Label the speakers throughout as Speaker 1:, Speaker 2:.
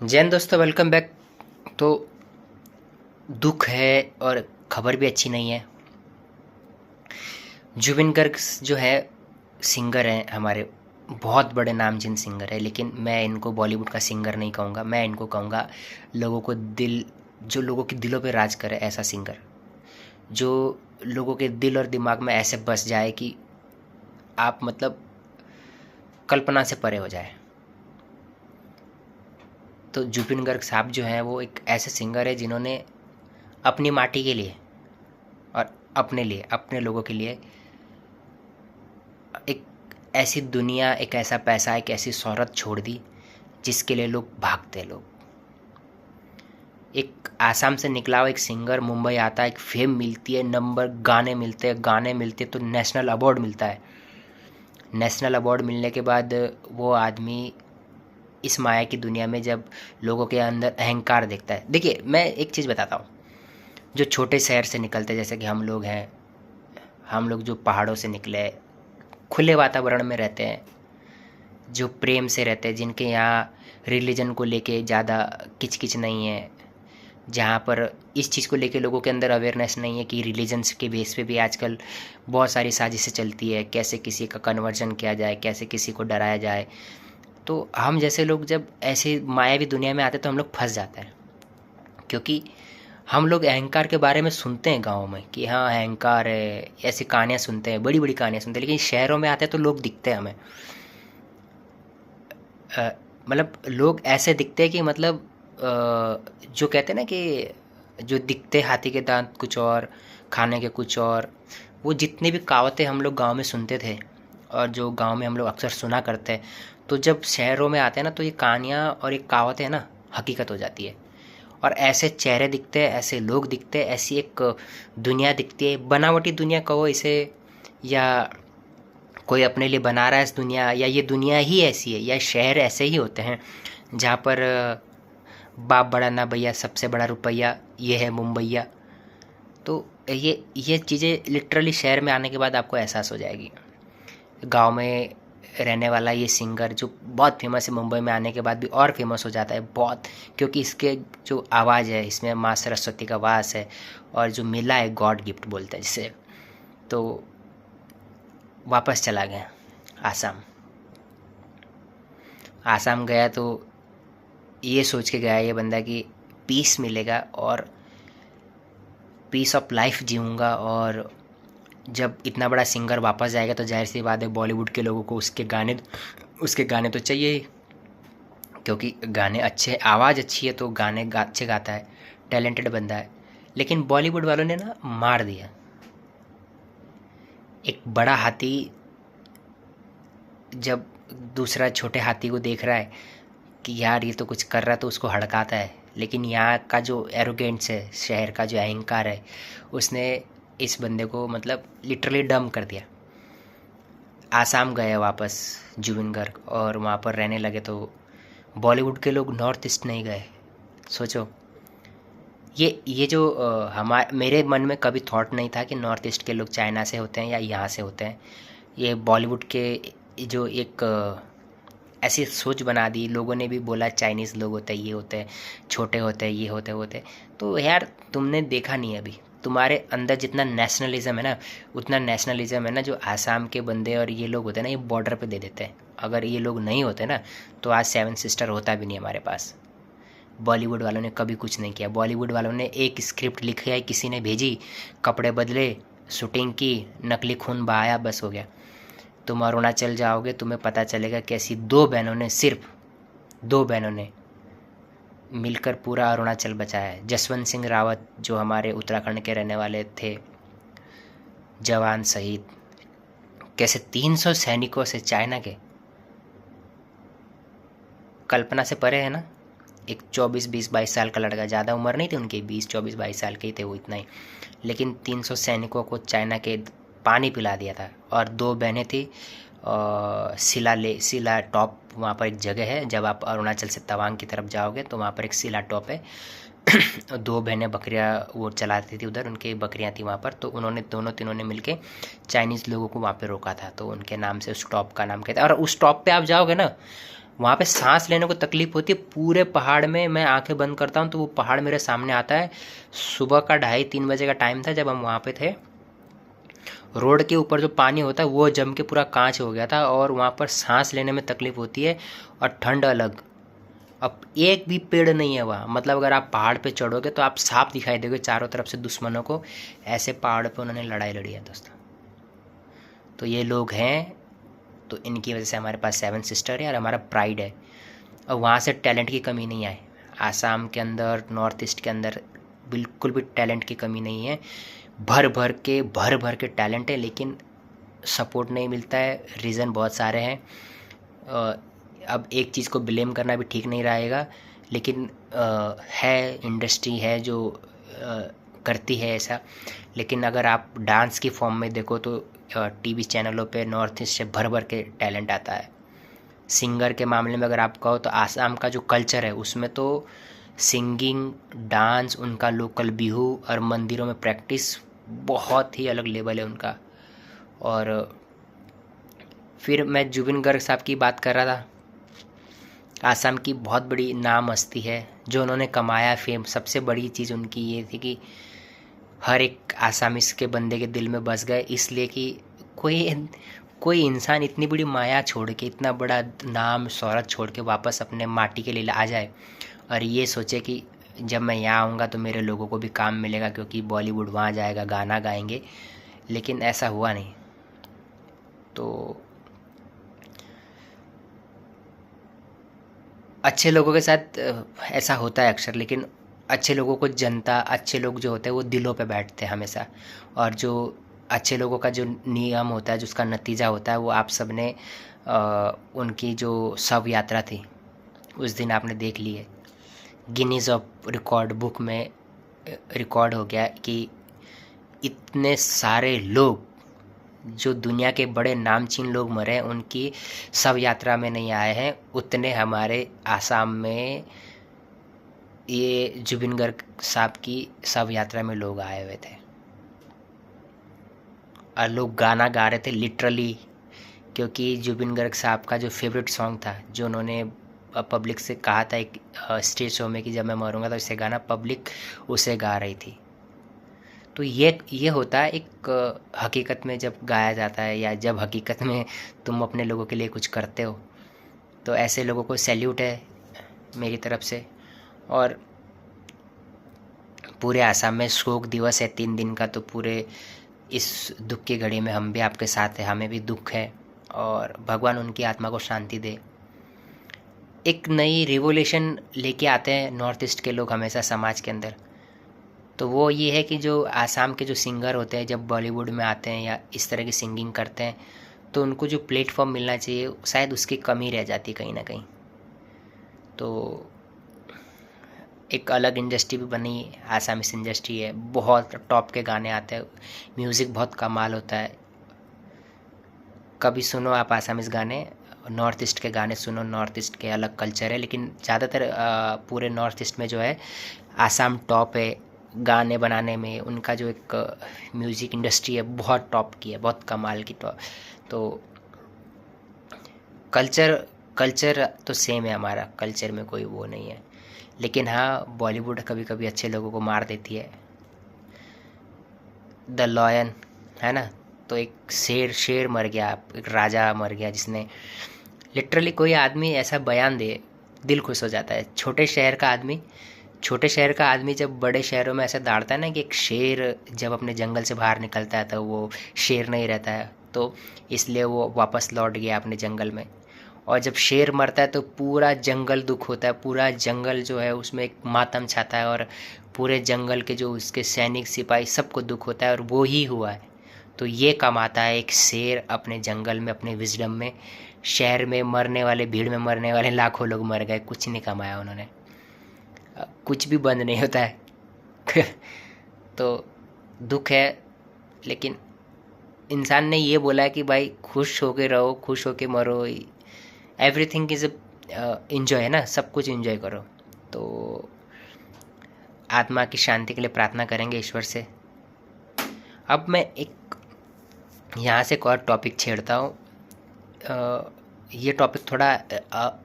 Speaker 1: जैन दोस्तों, welcome back. तो दुख है और खबर भी अच्छी नहीं है। जुबिन गर्ग जो है सिंगर हैं हमारे, बहुत बड़े नामचीन सिंगर है, लेकिन मैं इनको बॉलीवुड का सिंगर नहीं कहूँगा। मैं इनको कहूँगा लोगों को दिल जो लोगों के दिलों पे राज करे ऐसा सिंगर, जो लोगों के दिल और दिमाग में ऐसे बस जाए कि आप मतलब कल्पना से परे हो जाए। तो जुबिन गर्ग साहब जो हैं वो एक ऐसे सिंगर है जिन्होंने अपनी माटी के लिए और अपने लिए, अपने लोगों के लिए एक ऐसी दुनिया, एक ऐसा पैसा, एक ऐसी शोहरत छोड़ दी जिसके लिए लोग भागते हैं। लोग, एक आसाम से निकला हुआ एक सिंगर मुंबई आता है, एक फेम मिलती है, नंबर गाने मिलते हैं तो नेशनल अवार्ड मिलता है। नेशनल अवार्ड मिलने के बाद वो आदमी इस माया की दुनिया में जब लोगों के अंदर अहंकार देखता है। देखिए, मैं एक चीज़ बताता हूँ। जो छोटे शहर से निकलते, जैसे कि हम लोग हैं, हम लोग जो पहाड़ों से निकले, खुले वातावरण में रहते हैं, जो प्रेम से रहते हैं, जिनके यहाँ रिलीजन को लेके ज़्यादा किचकिच नहीं है, जहाँ पर इस चीज़ को लेके लोगों के अंदर अवेयरनेस नहीं है कि रिलीजन्स के बेस पे भी आजकल बहुत सारी साजिशें चलती है, कैसे किसी का कन्वर्जन किया जाए, कैसे किसी को डराया जाए। तो हम जैसे लोग जब ऐसे मायावी दुनिया में आते हैं तो हम लोग फंस जाते हैं, क्योंकि हम लोग अहंकार के बारे में सुनते हैं गाँव में कि हाँ अहंकार है, ऐसी कहानियाँ सुनते हैं, बड़ी बड़ी कहानियाँ सुनते हैं, लेकिन शहरों में आते हैं तो लोग दिखते हैं हमें, मतलब लोग ऐसे दिखते हैं कि मतलब जो कहते हैं ना कि जो दिखते हाथी के दांत कुछ और, खाने के कुछ और। वो जितनी भी कहावतें हम लोग गांव में सुनते थे और जो गांव में हम लोग अक्सर सुना करते हैं, तो जब शहरों में आते हैं ना तो ये कहानियाँ और ये कहावतें ना हकीकत हो जाती है। और ऐसे चेहरे दिखते हैं, ऐसे लोग दिखते हैं, ऐसी एक दुनिया दिखती है, बनावटी दुनिया कहो इसे, या कोई अपने लिए बना रहा है इस दुनिया, या ये दुनिया ही ऐसी है, या शहर ऐसे ही होते हैं जहाँ पर बाप बड़ा ना भैया, सबसे बड़ा रुपया, ये है मुंबईया। तो ये चीज़ें लिटरली शहर में आने के बाद आपको एहसास हो जाएगी। गांव में रहने वाला ये सिंगर जो बहुत फेमस है, मुंबई में आने के बाद भी और फेमस हो जाता है बहुत, क्योंकि इसके जो आवाज़ है, इसमें माँ सरस्वती का वास है, और जो मिला है गॉड गिफ्ट बोलते हैं जिसे। तो वापस चला गया आसाम। आसाम गया तो ये सोच के गया ये बंदा कि पीस मिलेगा और पीस ऑफ लाइफ जीऊँगा, और जब इतना बड़ा सिंगर वापस जाएगा तो जाहिर सी बात है बॉलीवुड के लोगों को उसके गाने तो चाहिए ही, क्योंकि गाने अच्छे, आवाज़ अच्छी है तो गाने अच्छे गाता है, टैलेंटेड बंदा है। लेकिन बॉलीवुड वालों ने ना मार दिया। एक बड़ा हाथी जब दूसरा छोटे हाथी को देख रहा है कि यार ये तो कुछ कर रहा है, तो उसको हड़काता है। लेकिन यहाँ का जो एरोगेंट्स है, शहर का जो अहंकार है, उसने इस बंदे को मतलब लिटरली डम कर दिया। आसाम गए वापस जुबिन गर्ग और वहाँ पर रहने लगे, तो बॉलीवुड के लोग नॉर्थ ईस्ट नहीं गए। सोचो, ये जो मेरे मन में कभी थॉट नहीं था कि नॉर्थ ईस्ट के लोग चाइना से होते हैं या यहाँ से होते हैं। ये बॉलीवुड के जो एक ऐसी सोच बना दी, लोगों ने भी बोला चाइनीज़ लोग होते हैं, ये होते हैं, छोटे होते हैं, ये होते होते। तो यार तुमने देखा नहीं है अभी, तुम्हारे अंदर जितना नेशनलिज्म है ना, उतना नेशनलिज्म है ना जो आसाम के बंदे और ये लोग होते हैं ना, ये बॉर्डर पे दे देते हैं। अगर ये लोग नहीं होते ना तो आज सेवन सिस्टर होता भी नहीं हमारे पास। बॉलीवुड वालों ने कभी कुछ नहीं किया। बॉलीवुड वालों ने एक स्क्रिप्ट लिखी है, किसी ने भेजी, कपड़े बदले, शूटिंग की, नकली खून बहाया, बस हो गया। तुम अरुणाचल जाओगे, तुम्हें पता चलेगा कैसी दो बहनों ने, सिर्फ दो बहनों ने मिलकर पूरा अरुणाचल बचाया है। जसवंत सिंह रावत जो हमारे उत्तराखंड के रहने वाले थे, जवान शहीद, कैसे 300 सैनिकों से, चाइना के, कल्पना से परे है ना। एक 24-20-22 साल का लड़का, ज़्यादा उम्र नहीं थी उनकी, 20-24-22 साल के ही थे वो, इतना ही। लेकिन 300 सैनिकों को चाइना के पानी पिला दिया था। और दो बहनें थी, सिला टॉप, वहाँ पर एक जगह है, जब आप अरुणाचल से तवांग की तरफ जाओगे तो वहाँ पर एक सिला टॉप है। दो बहनें बकरियाँ वो चलाती थी उधर, उनकी बकरियाँ थी वहाँ पर। तो उन्होंने दोनों तीनों ने मिलके चाइनीज़ लोगों को वहाँ पे रोका था, तो उनके नाम से उस टॉप का नाम कहते हैं। और उस टॉप पे आप जाओगे ना, वहाँ पे सांस लेने को तकलीफ होती है पूरे पहाड़ में। मैं आंखें बंद करता हूँ तो वो पहाड़ मेरे सामने आता है। सुबह का 2:30-3 बजे का टाइम था जब हम वहाँ पे थे। रोड के ऊपर जो पानी होता है वो जम के पूरा कांच हो गया था और वहाँ पर सांस लेने में तकलीफ होती है और ठंड अलग। अब एक भी पेड़ नहीं है वहाँ, मतलब अगर आप पहाड़ पे चढ़ोगे तो आप साफ दिखाई दोगे चारों तरफ से दुश्मनों को। ऐसे पहाड़ पे उन्होंने लड़ाई लड़ी है दोस्तों। तो ये लोग हैं, तो इनकी वजह से हमारे पास 7 सिस्टर है और हमारा प्राइड है। और वहाँ से टैलेंट की कमी नहीं आए। आसाम के अंदर, नॉर्थ ईस्ट के अंदर बिल्कुल भी टैलेंट की कमी नहीं है। भर भर के टैलेंट है, लेकिन सपोर्ट नहीं मिलता है। रीज़न बहुत सारे हैं। अब एक चीज़ को ब्लेम करना भी ठीक नहीं रहेगा, लेकिन है, इंडस्ट्री है जो करती है ऐसा। लेकिन अगर आप डांस की फॉर्म में देखो तो टीवी चैनलों पे नॉर्थ ईस्ट से भर के टैलेंट आता है। सिंगर के मामले में अगर आप कहो तो आसाम का जो कल्चर है उसमें तो सिंगिंग, डांस, उनका लोकल बिहू और मंदिरों में प्रैक्टिस बहुत ही अलग लेवल है उनका। और फिर मैं जुबिन गर्ग साहब की बात कर रहा था। आसाम की बहुत बड़ी नाम हस्ती है जो उन्होंने कमाया फेम। सबसे बड़ी चीज़ उनकी ये थी कि हर एक आसामीस के बंदे के दिल में बस गए, इसलिए कि कोई इंसान इतनी बड़ी माया छोड़ के, इतना बड़ा नाम शोहरत छोड़ के वापस अपने माटी के लिए आ जाए और ये सोचे कि जब मैं यहाँ आऊँगा तो मेरे लोगों को भी काम मिलेगा क्योंकि बॉलीवुड वहाँ जाएगा, गाना गाएंगे। लेकिन ऐसा हुआ नहीं। तो अच्छे लोगों के साथ ऐसा होता है अक्सर, लेकिन अच्छे लोगों को जनता, अच्छे लोग जो होते हैं वो दिलों पे बैठते हैं हमेशा। और जो अच्छे लोगों का जो नियम होता है, जो उसका नतीजा होता है, वो आप सब ने उनकी जो शव यात्रा थी उस दिन आपने देख ली है। गिनीज ऑफ रिकॉर्ड बुक में रिकॉर्ड हो गया कि इतने सारे लोग, जो दुनिया के बड़े नामचीन लोग मरे, उनकी शव यात्रा में नहीं आए हैं, उतने हमारे आसाम में ये जुबिन गर्ग साहब की शव यात्रा में लोग आए हुए थे। और लोग गाना गा रहे थे लिटरली, क्योंकि जुबिन गर्ग साहब का जो फेवरेट सॉन्ग था, जो उन्होंने पब्लिक से कहा था एक स्टेज शो में कि जब मैं मरूंगा तो इसे गाना, पब्लिक उसे गा रही थी। तो ये होता है एक हकीकत में जब गाया जाता है, या जब हकीकत में तुम अपने लोगों के लिए कुछ करते हो, तो ऐसे लोगों को सैल्यूट है मेरी तरफ से। और पूरे आसाम में शोक दिवस है 3 दिन का, तो पूरे इस दुख की घड़ी में हम भी आपके साथ हैं। हमें भी दुख है और भगवान उनकी आत्मा को शांति दे। एक नई रिवोल्यूशन लेके आते हैं नॉर्थ ईस्ट के लोग हमेशा समाज के अंदर। तो वो ये है कि जो आसाम के जो सिंगर होते हैं जब बॉलीवुड में आते हैं या इस तरह की सिंगिंग करते हैं, तो उनको जो प्लेटफॉर्म मिलना चाहिए शायद उसकी कमी रह जाती है कहीं ना कहीं। तो एक अलग इंडस्ट्री भी बनी, आसामीस इंडस्ट्री है, बहुत टॉप के गाने आते हैं, म्यूज़िक बहुत कमाल होता है। कभी सुनो आप आसामीस गाने, नॉर्थ ईस्ट के गाने सुनो, नॉर्थ ईस्ट के अलग कल्चर है। लेकिन ज़्यादातर पूरे नॉर्थ ईस्ट में जो है आसाम टॉप है गाने बनाने में। उनका जो एक म्यूज़िक इंडस्ट्री है बहुत टॉप की है, बहुत कमाल की टॉप। तो कल्चर तो सेम है, हमारा कल्चर में कोई वो नहीं है। लेकिन हाँ, बॉलीवुड कभी कभी अच्छे लोगों को मार देती है। द लॉयन है ना, तो एक शेर मर गया, एक राजा मर गया, जिसने लिटरली, कोई आदमी ऐसा बयान दे दिल खुश हो जाता है। छोटे शहर का आदमी जब बड़े शहरों में ऐसा दौड़ता है ना कि एक शेर जब अपने जंगल से बाहर निकलता है तो वो शेर नहीं रहता है, तो इसलिए वो वापस लौट गया अपने जंगल में। और जब शेर मरता है तो पूरा जंगल दुख होता है, पूरा जंगल जो है उसमें एक मातम छाता है और पूरे जंगल के जो उसके सैनिक सिपाही सबको दुख होता है। और वो ही हुआ है। तो ये कमाता है एक शेर अपने जंगल में, अपने विजडम में। शहर में मरने वाले, भीड़ में मरने वाले लाखों लोग मर गए, कुछ नहीं कमाया उन्होंने, कुछ भी बंद नहीं होता है। तो दुख है। लेकिन इंसान ने ये बोला है कि भाई खुश होके रहो, खुश होके मरो, एवरीथिंग इज़ इंजॉय है ना, सब कुछ इंजॉय करो। तो आत्मा की शांति के लिए प्रार्थना करेंगे ईश्वर से। अब मैं एक यहाँ से एक और टॉपिक छेड़ता हूँ। ये टॉपिक थोड़ा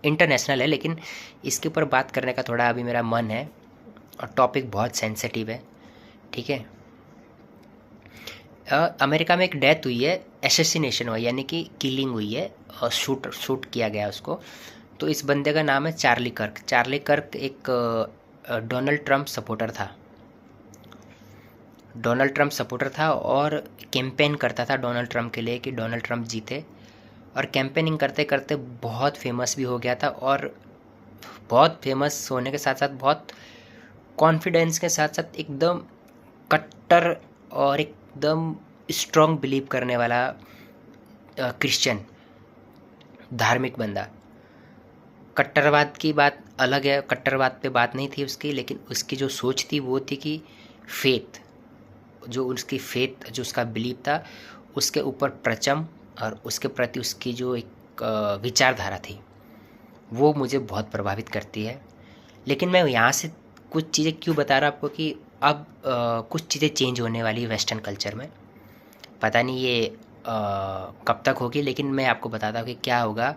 Speaker 1: इंटरनेशनल है, लेकिन इसके ऊपर बात करने का थोड़ा अभी मेरा मन है, और टॉपिक बहुत सेंसिटिव है, ठीक है। अमेरिका में एक डेथ हुई है, एसेसिनेशन हुआ, यानी कि किलिंग हुई है, और शूट किया गया उसको। तो इस बंदे का नाम है चार्ली कर्क। चार्ली कर्क एक डोनाल्ड ट्रंप सपोर्टर था। डोनाल्ड ट्रंप सपोर्टर था और कैंपेन करता था डोनाल्ड ट्रंप के लिए कि डोनाल्ड ट्रंप जीते, और कैंपेनिंग करते करते बहुत फेमस भी हो गया था, और बहुत फेमस होने के साथ साथ बहुत कॉन्फिडेंस के साथ साथ एकदम कट्टर और एकदम स्ट्रॉन्ग बिलीव करने वाला क्रिश्चियन धार्मिक बंदा। कट्टरवाद की बात अलग है, कट्टरवाद पे बात नहीं थी उसकी, लेकिन उसकी जो सोच थी वो थी कि फेथ, जो उसका बिलीव था उसके ऊपर परचम, और उसके प्रति उसकी जो एक विचारधारा थी वो मुझे बहुत प्रभावित करती है। लेकिन मैं यहाँ से कुछ चीज़ें क्यों बता रहा आपको कि अब कुछ चीज़ें चेंज होने वाली है वेस्टर्न कल्चर में। पता नहीं ये कब तक होगी, लेकिन मैं आपको बताता हूँ कि क्या होगा।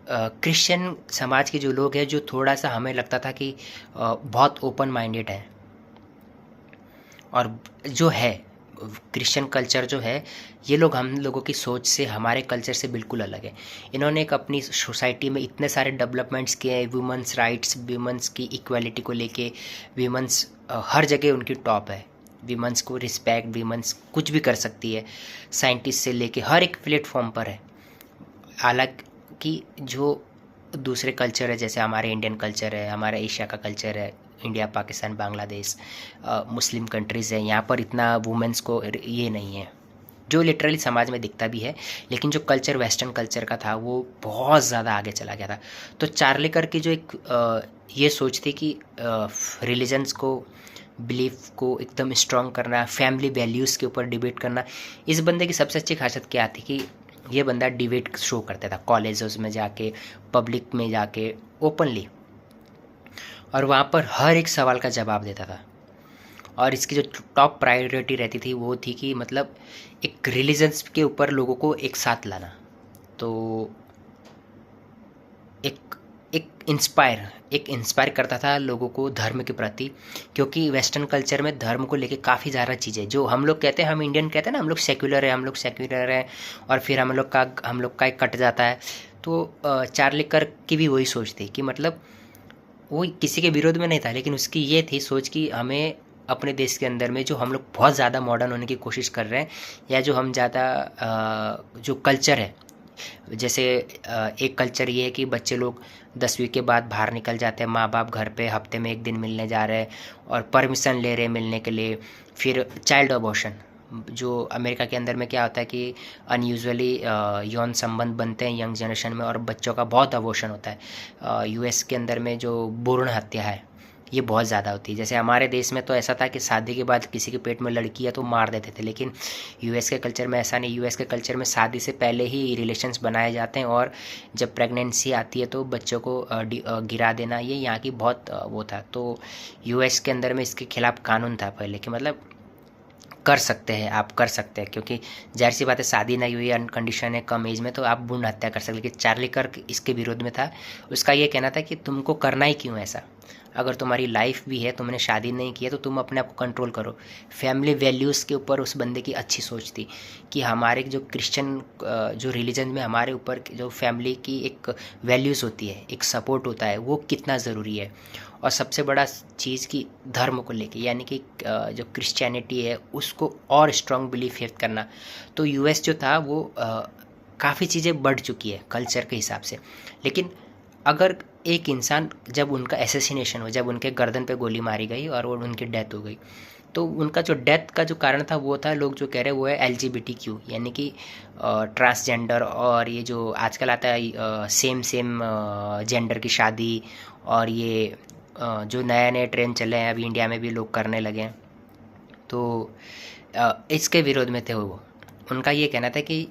Speaker 1: क्रिश्चियन समाज के जो लोग हैं, जो थोड़ा सा हमें लगता था कि बहुत ओपन माइंडेड है, और जो है क्रिश्चियन कल्चर जो है, ये लोग हम लोगों की सोच से, हमारे कल्चर से बिल्कुल अलग है। इन्होंने एक अपनी सोसाइटी में इतने सारे डेवलपमेंट्स किए हैं, वुमेंस राइट्स, वुमेंस की इक्वालिटी को लेके, वुमेंस हर जगह उनकी टॉप है, वुमेंस को रिस्पेक्ट, वुमेंस कुछ भी कर सकती है, साइंटिस्ट से लेके हर एक प्लेटफॉर्म पर है। हालांकि जो दूसरे कल्चर है, जैसे हमारे इंडियन कल्चर है, हमारा एशिया का कल्चर है, इंडिया, पाकिस्तान, बांग्लादेश, मुस्लिम कंट्रीज़ हैं, यहाँ पर इतना वुमेंस को ये नहीं है, जो लिटरली समाज में दिखता भी है। लेकिन जो कल्चर वेस्टर्न कल्चर का था वो बहुत ज़्यादा आगे चला गया था। तो चार्ली कर्क की जो एक ये सोच थी कि रिलीजन्स को, बिलीफ को एकदम स्ट्रॉन्ग करना, फैमिली वैल्यूज़ के ऊपर डिबेट करना। इस बंदे की सबसे अच्छी खासियत क्या थी कि ये बंदा डिबेट शो करता था कॉलेजेस में जाके, पब्लिक में जाके, ओपनली, और वहाँ पर हर एक सवाल का जवाब देता था। और इसकी जो टॉप प्रायोरिटी रहती थी वो थी कि मतलब एक रिलीजन्स के ऊपर लोगों को एक साथ लाना। तो एक इंस्पायर करता था लोगों को धर्म के प्रति, क्योंकि वेस्टर्न कल्चर में धर्म को लेके काफ़ी ज़्यादा चीज़ें, जो हम लोग कहते हैं, हम इंडियन कहते हैं ना, हम लोग सेक्युलर है, और फिर हम लोग का एक कट जाता है। तो चार्ली कर्क की भी वही सोच थी कि मतलब वो किसी के विरोध में नहीं था, लेकिन उसकी ये थी सोच कि हमें अपने देश के अंदर में जो हम लोग बहुत ज़्यादा मॉडर्न होने की कोशिश कर रहे हैं, या जो हम ज़्यादा जो कल्चर है, जैसे एक कल्चर ये है कि बच्चे लोग 10वीं के बाद बाहर निकल जाते हैं, माँ बाप घर पे हफ्ते में 1 दिन मिलने जा रहे हैं और परमिशन ले रहे हैं मिलने के लिए। फिर चाइल्ड अबॉर्शन, जो अमेरिका के अंदर में क्या होता है कि अनयूजुअली यौन संबंध बनते हैं यंग जनरेशन में, और बच्चों का बहुत अबॉर्शन होता है। यूएस के अंदर में जो भ्रूण हत्या है ये बहुत ज़्यादा होती है। जैसे हमारे देश में तो ऐसा था कि शादी के बाद किसी के पेट में लड़की है तो मार देते थे, लेकिन यूएस के कल्चर में ऐसा नहीं। यूएस के कल्चर में शादी से पहले ही रिलेशंस बनाए जाते हैं, और जब प्रेगनेंसी आती है तो बच्चों को गिरा देना, ये यहाँ की बहुत वो था। तो यूएस के अंदर में इसके खिलाफ कानून था पहले कि मतलब कर सकते हैं, आप कर सकते हैं, क्योंकि जाहिर सी बात है शादी नहीं हुई, अनकंडीशन है, कम एज में, तो आप भ्रूण हत्या कर सकते। लेकिन चार्ली कर्क इसके विरोध में था। उसका ये कहना था कि तुमको करना ही क्यों ऐसा, अगर तुम्हारी लाइफ भी है, तुमने शादी नहीं की है, तो तुम अपने आप को कंट्रोल करो। फैमिली वैल्यूज़ के ऊपर उस बंदे की अच्छी सोच थी कि हमारे जो क्रिश्चियन जो रिलीजन में हमारे ऊपर जो फैमिली की एक वैल्यूज़ होती है, एक सपोर्ट होता है, वो कितना ज़रूरी है। और सबसे बड़ा चीज़ कि धर्म को लेके, यानी कि जो क्रिश्चियनिटी है उसको और स्ट्रॉन्ग बिलीफ करना। तो यूएस जो था वो काफ़ी चीज़ें बढ़ चुकी है कल्चर के हिसाब से। लेकिन अगर एक इंसान, जब उनका एसेसिनेशन हो, जब उनके गर्दन पे गोली मारी गई और वो उनकी डेथ हो गई, तो उनका जो डेथ का जो कारण था वो था, लोग जो कह रहे हैं वो है एलजीबीटीक्यू, यानी कि ट्रांसजेंडर, और ये जो आजकल आता है सेम जेंडर की शादी, और ये जो नए नए ट्रेंड चले हैं अभी इंडिया में भी लोग करने लगे हैं। तो इसके विरोध में थे वो। उनका ये कहना था कि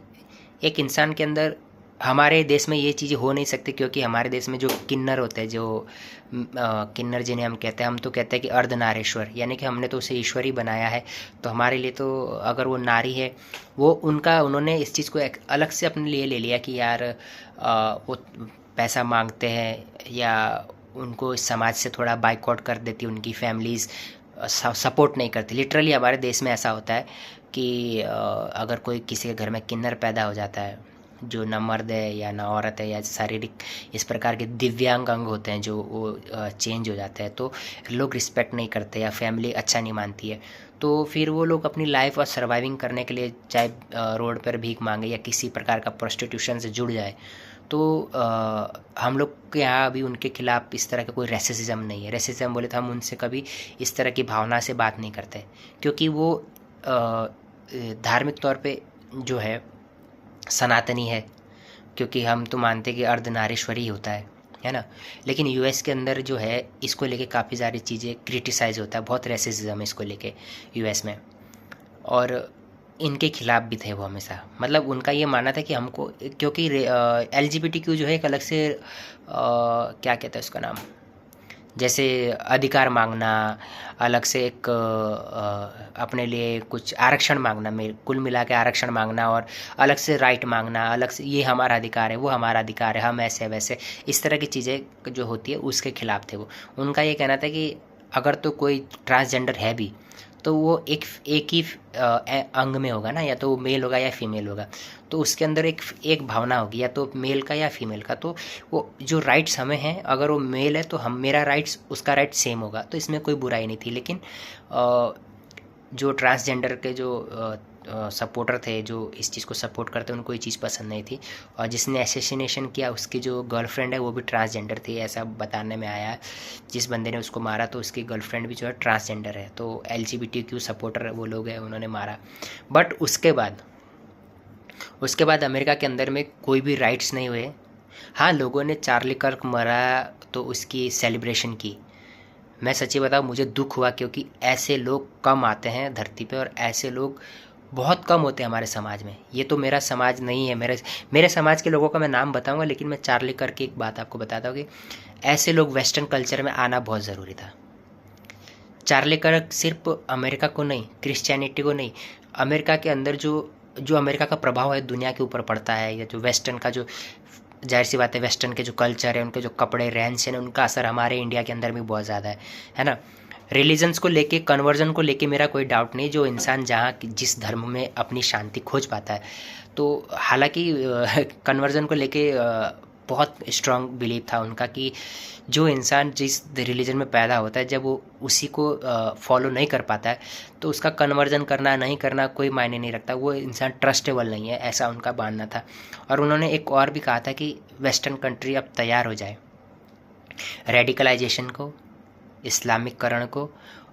Speaker 1: एक इंसान के अंदर हमारे देश में ये चीज़ें हो नहीं सकती, क्योंकि हमारे देश में जो किन्नर होते हैं, जो किन्नर जिन्हें हम कहते हैं, हम तो कहते हैं कि अर्धनारीश्वर, यानी कि हमने तो उसे ईश्वर ही बनाया है। तो हमारे लिए तो अगर वो नारी है, वो उनका उन्होंने इस चीज़ को एक अलग से अपने लिए ले लिया कि यार वो पैसा मांगते हैं, या उनको इस समाज से थोड़ा बाइकआउट कर देती, उनकी फैमिलीज़ सपोर्ट नहीं करती। लिटरली हमारे देश में ऐसा होता है कि अगर कोई किसी के घर में किन्नर पैदा हो जाता है, जो ना मर्द है या ना औरत है, या शारीरिक इस प्रकार के दिव्यांग अंग होते हैं जो वो चेंज हो जाते हैं, तो लोग रिस्पेक्ट नहीं करते या फैमिली अच्छा नहीं मानती है। तो फिर वो लोग अपनी लाइफ और सर्वाइविंग करने के लिए चाहे रोड पर भीख मांगे या किसी प्रकार का प्रोस्टिट्यूशन से जुड़ जाए। तो हम लोग के यहाँ अभी उनके खिलाफ़ इस तरह का कोई रेसिज्म नहीं है। रेसिज्म बोले तो हम उनसे कभी इस तरह की भावना से बात नहीं करते, क्योंकि वो धार्मिक तौर पे जो है सनातनी है, क्योंकि हम तो मानते हैं कि अर्धनारीश्वर ही होता है ना। लेकिन यूएस के अंदर जो है इसको लेके काफ़ी सारी चीज़ें क्रिटिसाइज़ होता है, बहुत रेसिज्म है इसको लेके यूएस में, और इनके खिलाफ भी थे वो हमेशा। मतलब उनका ये मानना था कि हमको, क्योंकि एलजीबीटीक्यू जो है एक अलग से क्या कहते हैं उसका नाम, जैसे अधिकार मांगना, अलग से एक अपने लिए कुछ आरक्षण मांगना, कुल मिला के आरक्षण मांगना, और अलग से राइट मांगना, अलग से ये हमारा अधिकार है, वो हमारा अधिकार है, हम ऐसे वैसे, इस तरह की चीज़ें जो होती है उसके खिलाफ थे वो। उनका ये कहना था कि अगर तो कोई ट्रांसजेंडर है भी, तो वो एक ही अंग में होगा ना, या तो वो मेल होगा या फीमेल होगा, तो उसके अंदर एक भावना होगी, या तो मेल का या फीमेल का। तो वो जो राइट्स हमें हैं, अगर वो मेल है तो हम, मेरा राइट्स उसका राइट सेम होगा, तो इसमें कोई बुराई नहीं थी। लेकिन जो ट्रांसजेंडर के जो सपोर्टर थे, जो इस चीज़ को सपोर्ट करते, उनको ये चीज़ पसंद नहीं थी। और जिसने असैसिनेशन किया, उसकी जो गर्लफ्रेंड है वो भी ट्रांसजेंडर थी, ऐसा बताने में आया है। जिस बंदे ने उसको मारा तो उसकी गर्लफ्रेंड भी जो है ट्रांसजेंडर है। तो एलजीबीटीक्यू सपोर्टर वो लोग हैं, उन्होंने मारा। बट उसके बाद अमेरिका के अंदर में कोई भी राइट्स नहीं हुए। हाँ, लोगों ने चार्ली कर्क मरा तो उसकी सेलिब्रेशन की। मैं सच्ची बताऊँ, मुझे दुख हुआ, क्योंकि ऐसे लोग कम आते हैं धरती पे, और ऐसे लोग बहुत कम होते हैं हमारे समाज में। ये तो मेरा समाज नहीं है, मेरे समाज के लोगों का मैं नाम बताऊंगा, लेकिन मैं चार्ली कर्क की एक बात आपको बताता हूँ कि ऐसे लोग वेस्टर्न कल्चर में आना बहुत ज़रूरी था। चार्ली कर्क सिर्फ अमेरिका को नहीं, क्रिश्चियनिटी को नहीं, अमेरिका के अंदर जो अमेरिका का प्रभाव है दुनिया के ऊपर पड़ता है, या जो वेस्टर्न का जो, जाहिर सी बात है, वेस्टर्न के जो कल्चर है, उनके जो कपड़े, रहन सहन, उनका असर हमारे इंडिया के अंदर भी बहुत ज़्यादा है ना। रिलीजन्स को लेके, कन्वर्जन को लेके मेरा कोई डाउट नहीं। जो इंसान जहाँ जिस धर्म में अपनी शांति खोज पाता है, तो हालांकि कन्वर्जन को लेके बहुत स्ट्रांग बिलीव था उनका कि जो इंसान जिस रिलीजन में पैदा होता है, जब वो उसी को फॉलो नहीं कर पाता है, तो उसका कन्वर्जन करना नहीं करना कोई मायने नहीं रखता, वो इंसान ट्रस्टेबल नहीं है, ऐसा उनका मानना था। और उन्होंने एक और भी कहा था कि वेस्टर्न कंट्री अब तैयार हो जाए रेडिकलाइजेशन को, इस्लामिककरण को,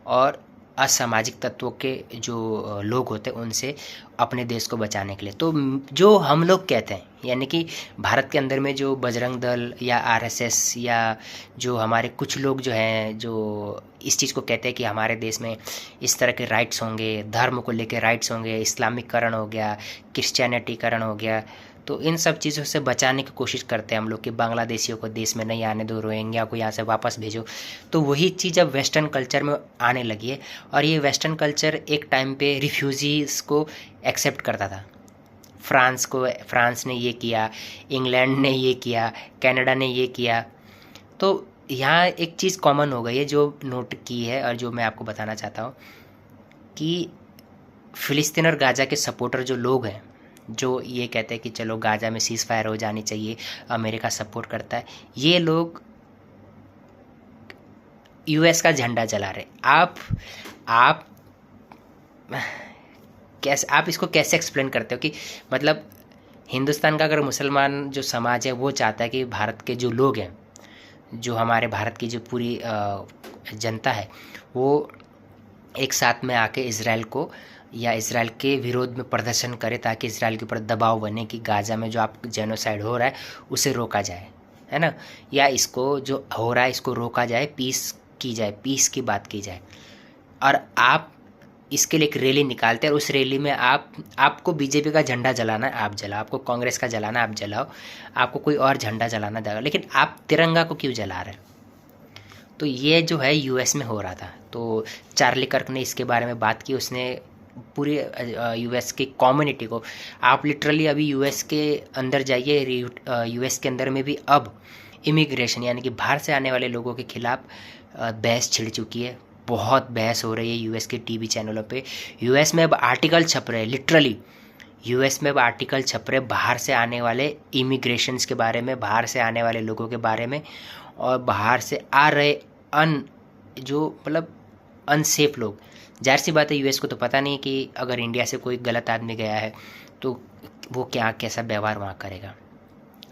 Speaker 1: और असामाजिक तत्वों के जो लोग होते हैं उनसे अपने देश को बचाने के लिए। तो जो हम लोग कहते हैं, यानी कि भारत के अंदर में जो बजरंग दल या आरएसएस, या जो हमारे कुछ लोग जो हैं, जो इस चीज़ को कहते हैं कि हमारे देश में इस तरह के राइट्स होंगे, धर्म को लेके राइट्स होंगे, इस्लामिककरण हो गया, क्रिश्चियनिटीकरण हो गया, तो इन सब चीज़ों से बचाने की कोशिश करते हैं हम लोग कि बांग्लादेशियों को देश में नहीं आने दो, रोहिंग्या को यहाँ से वापस भेजो। तो वही चीज़ अब वेस्टर्न कल्चर में आने लगी है, और ये वेस्टर्न कल्चर एक टाइम पे रिफ्यूजीज़ को एक्सेप्ट करता था। फ्रांस ने ये किया, इंग्लैंड ने ये किया, कनाडा ने ये किया। तो यहाँ एक चीज़ कॉमन हो गई है जो नोट की है, और जो मैं आपको बताना चाहता हूँ कि फ़िलिस्तीन और गाज़ा के सपोर्टर जो लोग हैं, जो ये कहते हैं कि चलो गाज़ा में सीज़ फायर हो जानी चाहिए, अमेरिका सपोर्ट करता है, ये लोग यूएस का झंडा जला रहे। आप कैसे, आप इसको कैसे एक्सप्लेन करते हो कि मतलब हिंदुस्तान का अगर मुसलमान जो समाज है वो चाहता है कि भारत के जो लोग हैं, जो हमारे भारत की जो पूरी जनता है, वो एक साथ में आके इजराइल को या इजराइल के विरोध में प्रदर्शन करे, ताकि इजराइल के ऊपर दबाव बने कि गाज़ा में जो आप जेनोसाइड हो रहा है उसे रोका जाए, है ना, या इसको जो हो रहा है इसको रोका जाए, पीस की जाए, पीस की बात की जाए। और आप इसके लिए एक रैली निकालते हैं और उस रैली में आपको बीजेपी का झंडा जलाना है आप जलाओ, आपको कांग्रेस का जलाना है आप जलाओ, आपको कोई और झंडा जलाना जलाओ, लेकिन आप तिरंगा को क्यों जला रहे हैं? तो ये जो है यूएस में हो रहा था। तो चार्ली कर्क ने इसके बारे में बात की, उसने पूरी यूएस की कम्युनिटी को, आप लिटरली अभी यूएस के अंदर जाइए, यूएस के अंदर में भी अब इमिग्रेशन यानी कि बाहर से आने वाले लोगों के खिलाफ बहस छिड़ चुकी है, बहुत बहस हो रही है यूएस के टीवी चैनलों पे। यूएस में अब आर्टिकल छप रहे हैं, लिटरली यूएस में अब आर्टिकल छप रहे बाहर से आने वाले इमिग्रेशंस के बारे में, बाहर से आने वाले लोगों के बारे में, और बाहर से आ रहे जो मतलब अनसेफ लोग। जाहिर सी बात है यूएस को तो पता नहीं कि अगर इंडिया से कोई गलत आदमी गया है तो वो कैसा व्यवहार वहाँ करेगा,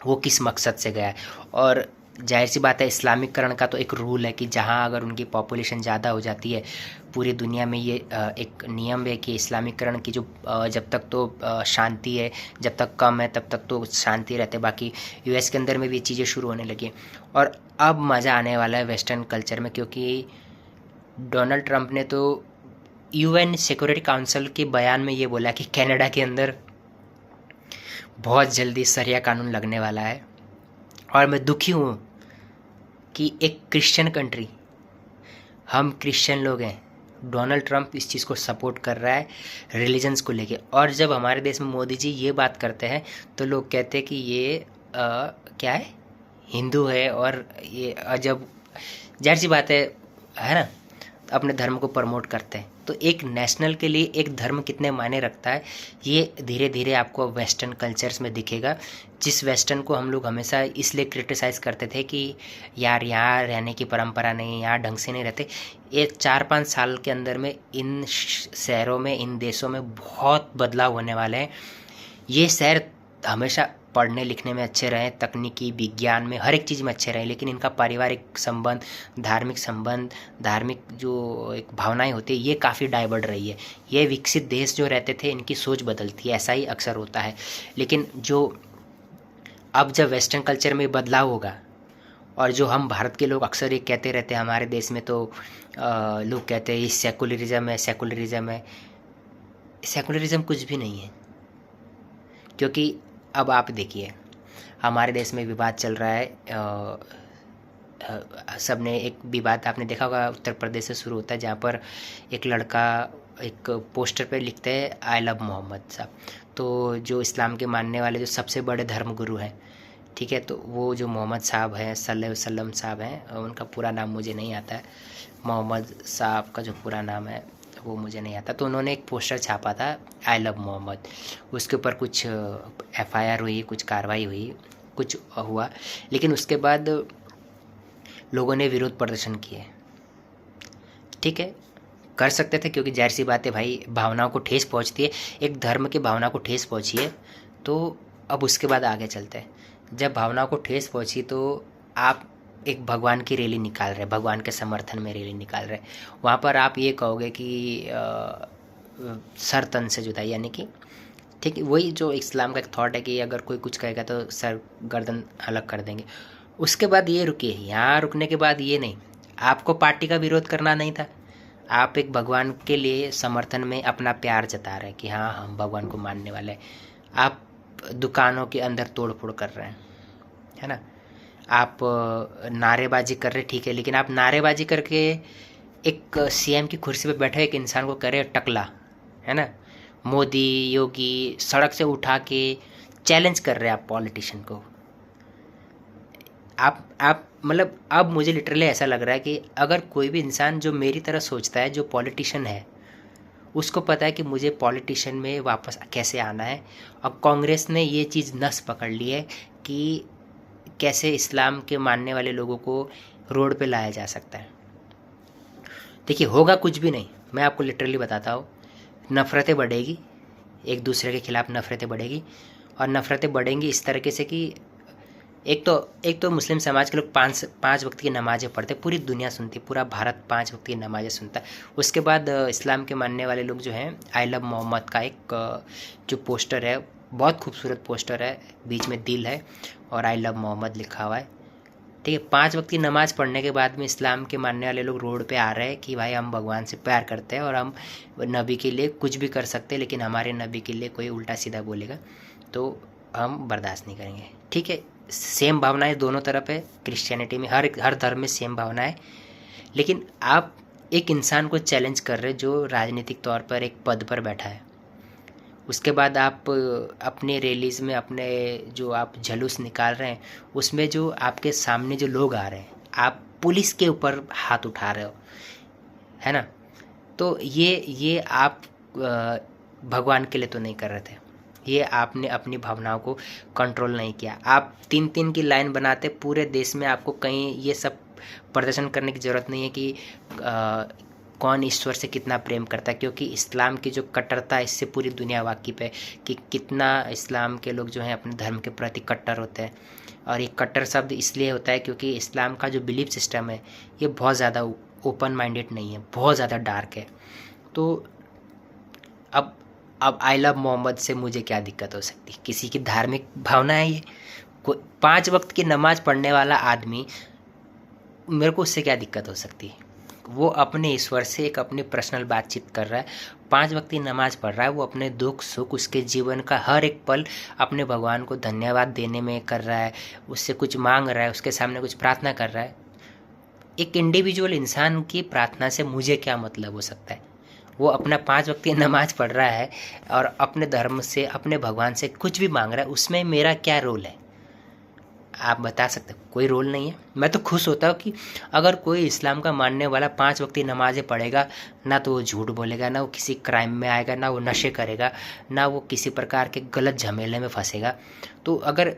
Speaker 1: वो किस मकसद से गया है। और जाहिर सी बात है इस्लामीकरण का तो एक रूल है कि जहाँ अगर उनकी पॉपुलेशन ज़्यादा हो जाती है, पूरी दुनिया में ये एक नियम है कि इस्लामीकरण की जो जब तक तो शांति है, जब तक कम है तब तक तो शांति रहते। बाकी यूएस के अंदर में भी ये चीज़ें शुरू होने लगी और अब मज़ा आने वाला है वेस्टर्न कल्चर में, क्योंकि डोनाल्ड ट्रंप ने तो यूएन सिक्योरिटी काउंसिल के बयान में ये बोला कि कनाडा के अंदर बहुत जल्दी शरिया कानून लगने वाला है। और मैं दुखी हूँ कि एक क्रिश्चियन कंट्री, हम क्रिश्चियन लोग हैं, डोनाल्ड ट्रंप इस चीज़ को सपोर्ट कर रहा है रिलीजन्स को लेके। और जब हमारे देश में मोदी जी ये बात करते हैं तो लोग कहते हैं कि ये क्या है, हिंदू है, और ये जब जाहिर सी बात है ना, अपने धर्म को प्रमोट करते हैं। तो एक नेशनल के लिए एक धर्म कितने मायने रखता है, ये धीरे धीरे आपको वेस्टर्न कल्चर्स में दिखेगा, जिस वेस्टर्न को हम लोग हमेशा इसलिए क्रिटिसाइज़ करते थे कि यार यहाँ रहने की परंपरा नहीं, यहाँ ढंग से नहीं रहते। ये 4-5 साल के अंदर में इन शहरों में, इन देशों में बहुत बदलाव होने वाले हैं। ये शहर हमेशा पढ़ने लिखने में अच्छे रहें, तकनीकी विज्ञान में हर एक चीज़ में अच्छे रहें, लेकिन इनका पारिवारिक संबंध, धार्मिक जो एक भावनाएं होती है, ये काफ़ी डाइवर्ट रही है। ये विकसित देश जो रहते थे इनकी सोच बदलती है, ऐसा ही अक्सर होता है। लेकिन जो अब जब वेस्टर्न कल्चर में बदलाव होगा, और जो हम भारत के लोग अक्सर ये कहते रहते हैं, हमारे देश में तो लोग कहते हैं ये सेकुलरिज्म है, सेकुलरिज्म है। सेकुलरिज्म कुछ भी नहीं है, क्योंकि अब आप देखिए हमारे देश में विवाद चल रहा है। सबने एक विवाद आपने देखा होगा, उत्तर प्रदेश से शुरू होता है, जहाँ पर एक लड़का एक पोस्टर पे लिखते हैं आई लव मोहम्मद साहब। तो जो इस्लाम के मानने वाले जो सबसे बड़े धर्म गुरु हैं, ठीक है, तो वो जो मोहम्मद साहब हैं, सल्लल्लाहु अलैहि वसल्लम साहब हैं, उनका पूरा नाम मुझे नहीं आता है, मोहम्मद साहब का जो पूरा नाम है वो मुझे नहीं आता। तो उन्होंने एक पोस्टर छापा था आई लव मोहम्मद, उसके ऊपर कुछ एफआईआर हुई, कुछ कार्रवाई हुई, कुछ हुआ, लेकिन उसके बाद लोगों ने विरोध प्रदर्शन किए। ठीक है, कर सकते थे, क्योंकि जाहिर सी बात है भाई, भावनाओं को ठेस पहुंचती है, एक धर्म की भावना को ठेस पहुंची है। तो अब उसके बाद आगे चलते हैं। जब भावनाओं को ठेस पहुंची तो आप एक भगवान की रैली निकाल रहे, भगवान के समर्थन में रैली निकाल रहे, वहाँ पर आप ये कहोगे कि सर तन से जुदाई, यानी कि ठीक है, वही जो इस्लाम का एक थॉट है कि अगर कोई कुछ कहेगा तो सर गर्दन अलग कर देंगे। उसके बाद ये रुकिए, यहाँ रुकने के बाद ये नहीं, आपको पार्टी का विरोध करना नहीं था, आप एक भगवान के लिए समर्थन में अपना प्यार जता रहे हैं कि हाँ हम भगवान को मानने वाले हैं। आप दुकानों के अंदर तोड़ फोड़ कर रहे हैं, है ना, आप नारेबाजी कर रहे, ठीक है, लेकिन आप नारेबाजी करके एक सीएम की कुर्सी पे बैठे एक इंसान को करे टकला, है ना, मोदी योगी सड़क से उठा के चैलेंज कर रहे हैं आप पॉलिटिशियन को। आप मतलब अब मुझे लिटरली ऐसा लग रहा है कि अगर कोई भी इंसान जो मेरी तरह सोचता है, जो पॉलिटिशियन है, उसको पता है कि मुझे पॉलिटिशियन में वापस कैसे आना है, और कांग्रेस ने ये चीज़ नस पकड़ ली है कि कैसे इस्लाम के मानने वाले लोगों को रोड पे लाया जा सकता है। देखिए होगा कुछ भी नहीं, मैं आपको लिटरली बताता हूँ, नफ़रतें बढ़ेगी, एक दूसरे के खिलाफ़ नफ़रतें बढ़ेगी, और नफ़रतें बढ़ेंगी इस तरीके से कि एक तो मुस्लिम समाज के लोग पाँच वक्त की नमाज़ें पढ़ते, पूरी दुनिया सुनती, पूरा भारत 5 वक्त की नमाज़ें सुनता है। उसके बाद इस्लाम के मानने वाले लोग जो हैं, आई लव मोहम्मद का एक जो पोस्टर है, बहुत खूबसूरत पोस्टर है, बीच में दिल है और आई लव मोहम्मद लिखा हुआ है, ठीक है, 5 वक्त की नमाज़ पढ़ने के बाद में इस्लाम के मानने वाले लोग रोड पे आ रहे हैं कि भाई हम भगवान से प्यार करते हैं और हम नबी के लिए कुछ भी कर सकते हैं, लेकिन हमारे नबी के लिए कोई उल्टा सीधा बोलेगा तो हम बर्दाश्त नहीं करेंगे। ठीक है, सेम भावनाएं दोनों तरफ है, क्रिश्चियनिटी में हर धर्म में सेम भावना है। लेकिन आप एक इंसान को चैलेंज कर रहे जो राजनीतिक तौर पर एक पद पर बैठा है, उसके बाद आप अपने रैलीज़ में अपने जो आप जुलूस निकाल रहे हैं उसमें जो आपके सामने जो लोग आ रहे हैं, आप पुलिस के ऊपर हाथ उठा रहे हो, है ना। तो ये आप भगवान के लिए तो नहीं कर रहे थे, ये आपने अपनी भावनाओं को कंट्रोल नहीं किया। आप 3-3 की लाइन बनाते पूरे देश में, आपको कहीं ये सब प्रदर्शन करने की ज़रूरत नहीं है कि कौन ईश्वर से कितना प्रेम करता है, क्योंकि इस्लाम की जो कट्टरता है इससे पूरी दुनिया वाकिफ़ है कि कितना इस्लाम के लोग जो हैं अपने धर्म के प्रति कट्टर होते हैं। और ये कट्टर शब्द इसलिए होता है क्योंकि इस्लाम का जो बिलीफ सिस्टम है ये बहुत ज़्यादा ओपन माइंडेड नहीं है, बहुत ज़्यादा डार्क है। तो अब आई लव मोहम्मद से मुझे क्या दिक्कत हो सकती है? किसी की धार्मिक भावना है ये। कोई 5 वक्त की नमाज़ पढ़ने वाला आदमी, मेरे को उससे क्या दिक्कत हो सकती है? वो अपने ईश्वर से एक अपनी पर्सनल बातचीत कर रहा है, 5 वक्त की नमाज़ पढ़ रहा है, वो अपने दुख सुख उसके जीवन का हर एक पल अपने भगवान को धन्यवाद देने में कर रहा है, उससे कुछ मांग रहा है, उसके सामने कुछ प्रार्थना कर रहा है। एक इंडिविजुअल इंसान की प्रार्थना से मुझे क्या मतलब हो सकता है? वो अपना 5 वक्त की नमाज़ पढ़ रहा है और अपने धर्म से अपने भगवान से कुछ भी मांग रहा है, उसमें मेरा क्या रोल है? आप बता सकते हो? कोई रोल नहीं है। मैं तो खुश होता हूँ कि अगर कोई इस्लाम का मानने वाला 5 वक्त की नमाज़ें पढ़ेगा, ना तो वो झूठ बोलेगा, ना वो किसी क्राइम में आएगा, ना वो नशे करेगा, ना वो किसी प्रकार के गलत झमेले में फंसेगा। तो अगर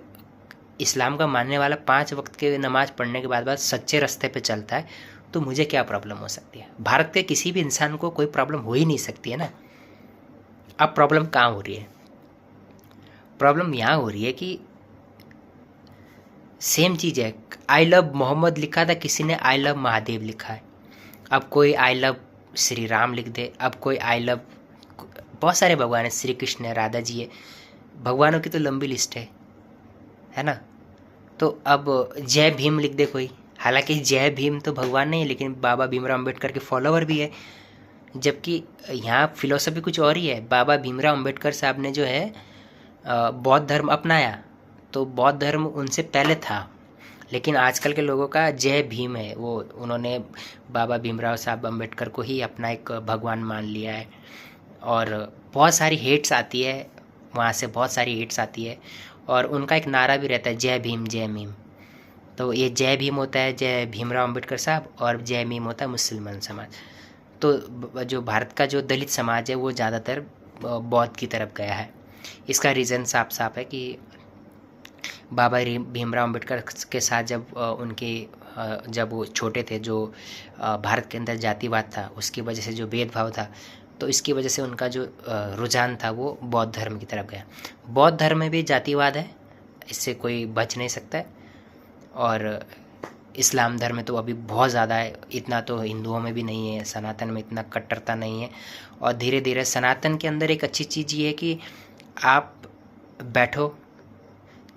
Speaker 1: इस्लाम का मानने वाला 5 वक्त की नमाज़ पढ़ने के बाद सच्चे रास्ते पे चलता है तो मुझे क्या प्रॉब्लम हो सकती है? भारत के किसी भी इंसान को कोई प्रॉब्लम हो ही नहीं सकती है ना। अब प्रॉब्लम कहाँ हो रही है? प्रॉब्लम यहाँ हो रही है कि सेम चीज़ है, आई लव मोहम्मद लिखा था, किसी ने आई लव महादेव लिखा है। अब कोई आई लव श्री राम लिख दे, अब कोई आई लव, बहुत सारे भगवान है, श्री कृष्ण है, राधा जी है, भगवानों की तो लंबी लिस्ट है ना। तो अब जय भीम लिख दे कोई, हालांकि जय भीम तो भगवान नहीं है, लेकिन बाबा भीमराव अम्बेडकर के फॉलोवर भी है। जबकि यहाँ फिलोसफी कुछ और ही है। बाबा भीमराव अम्बेडकर साहब ने जो है बौद्ध धर्म अपनाया, तो बौद्ध धर्म उनसे पहले था, लेकिन आजकल के लोगों का जय भीम है, वो उन्होंने बाबा भीमराव साहब अम्बेडकर को ही अपना एक भगवान मान लिया है। और बहुत सारी हेट्स आती है वहाँ से, बहुत सारी हेट्स आती है, और उनका एक नारा भी रहता है जय भीम जय भीम। तो ये जय भीम होता है जय भीमराव अम्बेडकर साहब, और जय भीम होता है मुसलमान समाज। तो जो भारत का जो दलित समाज है वो ज़्यादातर बौद्ध की तरफ गया है। इसका रीज़न साफ साफ है कि बाबा भीमराव अम्बेडकर के साथ जब वो छोटे थे, जो भारत के अंदर जातिवाद था, उसकी वजह से जो भेदभाव था, तो इसकी वजह से उनका जो रुझान था वो बौद्ध धर्म की तरफ गया। बौद्ध धर्म में भी जातिवाद है, इससे कोई बच नहीं सकता है। और इस्लाम धर्म में तो अभी बहुत ज़्यादा है, इतना तो हिंदुओं में भी नहीं है, सनातन में इतना कट्टरता नहीं है। और धीरे धीरे सनातन के अंदर एक अच्छी चीज़ ये है कि आप बैठो,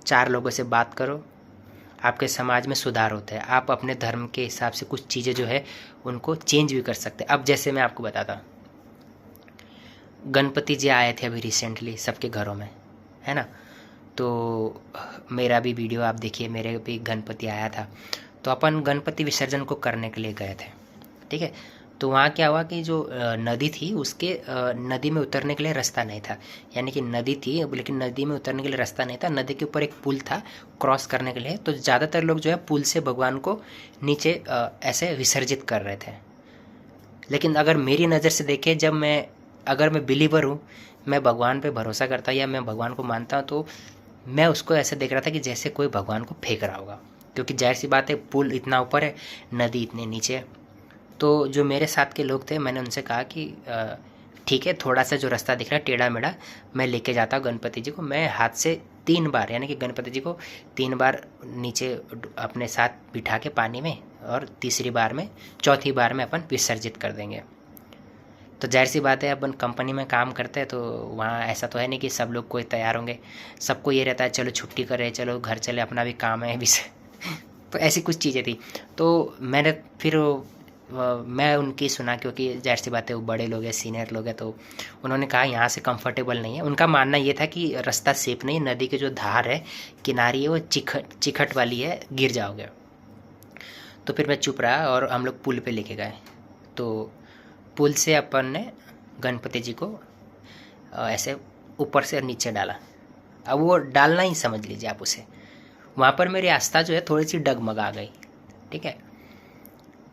Speaker 1: 4 लोगों से बात करो, आपके समाज में सुधार होता है। आप अपने धर्म के हिसाब से कुछ चीज़ें जो है उनको चेंज भी कर सकते हैं। अब जैसे मैं आपको बताता हूँ, गणपति जी आए थे अभी रिसेंटली सबके घरों में, है ना। तो मेरा भी वीडियो आप देखिए, मेरे भी गणपति आया था, तो अपन गणपति विसर्जन को करने के लिए गए थे, ठीक है। तो वहाँ क्या हुआ कि जो नदी थी, उसके नदी में उतरने के लिए रास्ता नहीं था, यानी कि नदी थी लेकिन नदी में उतरने के लिए रास्ता नहीं था। नदी के ऊपर एक पुल था क्रॉस करने के लिए, तो ज़्यादातर लोग जो है पुल से भगवान को नीचे ऐसे विसर्जित कर रहे थे। लेकिन अगर मेरी नज़र से देखें, अगर मैं बिलीवर हूँ, मैं भगवान पे भरोसा करता या मैं भगवान को मानता हूँ, तो मैं उसको ऐसे देख रहा था कि जैसे कोई भगवान को फेंक रहा होगा, क्योंकि जाहिर सी बात है पुल इतना ऊपर है, नदी इतने नीचे है। तो जो मेरे साथ के लोग थे, मैंने उनसे कहा कि ठीक है, थोड़ा सा जो रास्ता दिख रहा है टेढ़ा मेढ़ा, मैं लेके जाता हूँ गणपति जी को। मैं हाथ से 3 बार, यानी कि गणपति जी को 3 बार नीचे अपने साथ बिठा के पानी में, और चौथी बार में अपन विसर्जित कर देंगे। तो जाहिर सी बात है, अपन कंपनी में काम करते हैं, तो वहाँ ऐसा तो है नहीं कि सब लोग कोई तैयार होंगे। सबको ये रहता है चलो छुट्टी करें, चलो घर चले, अपना भी काम है तो तो ऐसी कुछ चीज़ें थी। तो मैंने फिर मैं उनकी सुना, क्योंकि ज़ाहिर सी बात है वो बड़े लोग हैं, सीनियर लोग हैं, तो उन्होंने कहा यहाँ से कंफर्टेबल नहीं है। उनका मानना ये था कि रास्ता सेफ नहीं है, नदी की जो धार है किनारी है वो चिखट वाली है, गिर जाओगे। तो फिर मैं चुप रहा और हम लोग पुल पे लेके गए। तो पुल से अपन ने गणपति जी को ऐसे ऊपर से नीचे डाला। अब वो डालना ही समझ लीजिए आप उसे। वहाँ पर मेरी आस्था जो है थोड़ी सी डगमगा गई, ठीक है,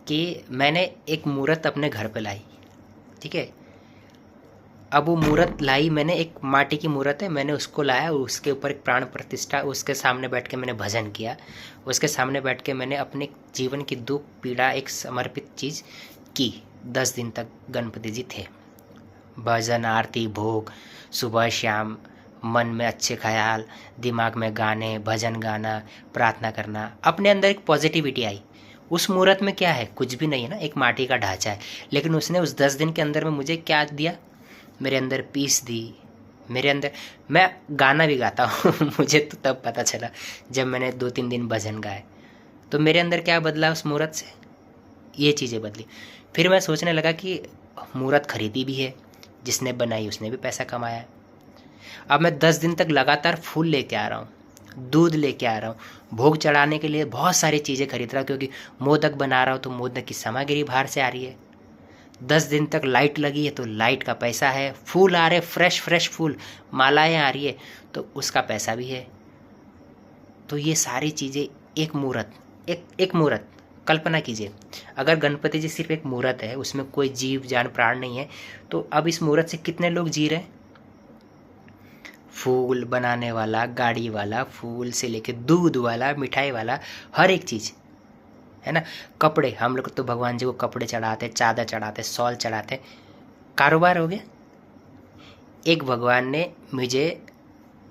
Speaker 1: कि मैंने एक मूर्त अपने घर पे लाई, ठीक है। अब वो मूर्त लाई मैंने, एक माटी की मूर्त है, मैंने उसको लाया, उसके ऊपर एक प्राण प्रतिष्ठा, उसके सामने बैठ के मैंने भजन किया, उसके सामने बैठ के मैंने अपने जीवन की दुख पीड़ा एक समर्पित चीज़ की। 10 दिन तक गणपति जी थे। भजन, आरती, भोग, सुबह शाम, मन में अच्छे ख्याल, दिमाग में गाने, भजन गाना, प्रार्थना करना, अपने अंदर एक पॉजिटिविटी आई। उस मुहूर्त में क्या है, कुछ भी नहीं है ना, एक माटी का ढांचा है, लेकिन उसने उस 10 दिन के अंदर में मुझे क्या दिया, मेरे अंदर पीस दी, मेरे अंदर, मैं गाना भी गाता हूँ मुझे तो तब पता चला जब मैंने 2-3 दिन भजन गाए। तो मेरे अंदर क्या बदला उस मुहूर्त से, ये चीज़ें बदली। फिर मैं सोचने लगा कि मूर्त खरीदी भी है, जिसने बनाई उसने भी पैसा कमाया है। अब मैं 10 दिन तक लगातार फूल लेके आ रहा हूँ, दूध लेके आ रहा हूँ, भोग चढ़ाने के लिए बहुत सारी चीज़ें खरीद रहा हूँ, क्योंकि मोदक बना रहा हूँ तो मोदक की सामग्री बाहर से आ रही है। 10 दिन तक लाइट लगी है तो लाइट का पैसा है, फूल आ रहे फ्रेश फ्रेश फूल, मालाएँ आ रही है तो उसका पैसा भी है। तो ये सारी चीज़ें एक मूर्त, एक मूर्त, कल्पना कीजिए अगर गणपति जी सिर्फ एक मूर्त है, उसमें कोई जीव जान प्राण नहीं है, तो अब इस मूर्त से कितने लोग जी रहे हैं। फूल बनाने वाला, गाड़ी वाला, फूल से लेके दूध वाला, मिठाई वाला, हर एक चीज़ है ना। कपड़े, हम लोग तो भगवान जी को कपड़े चढ़ाते, चादर चढ़ाते, शॉल चढ़ाते, कारोबार हो गया। एक भगवान ने मुझे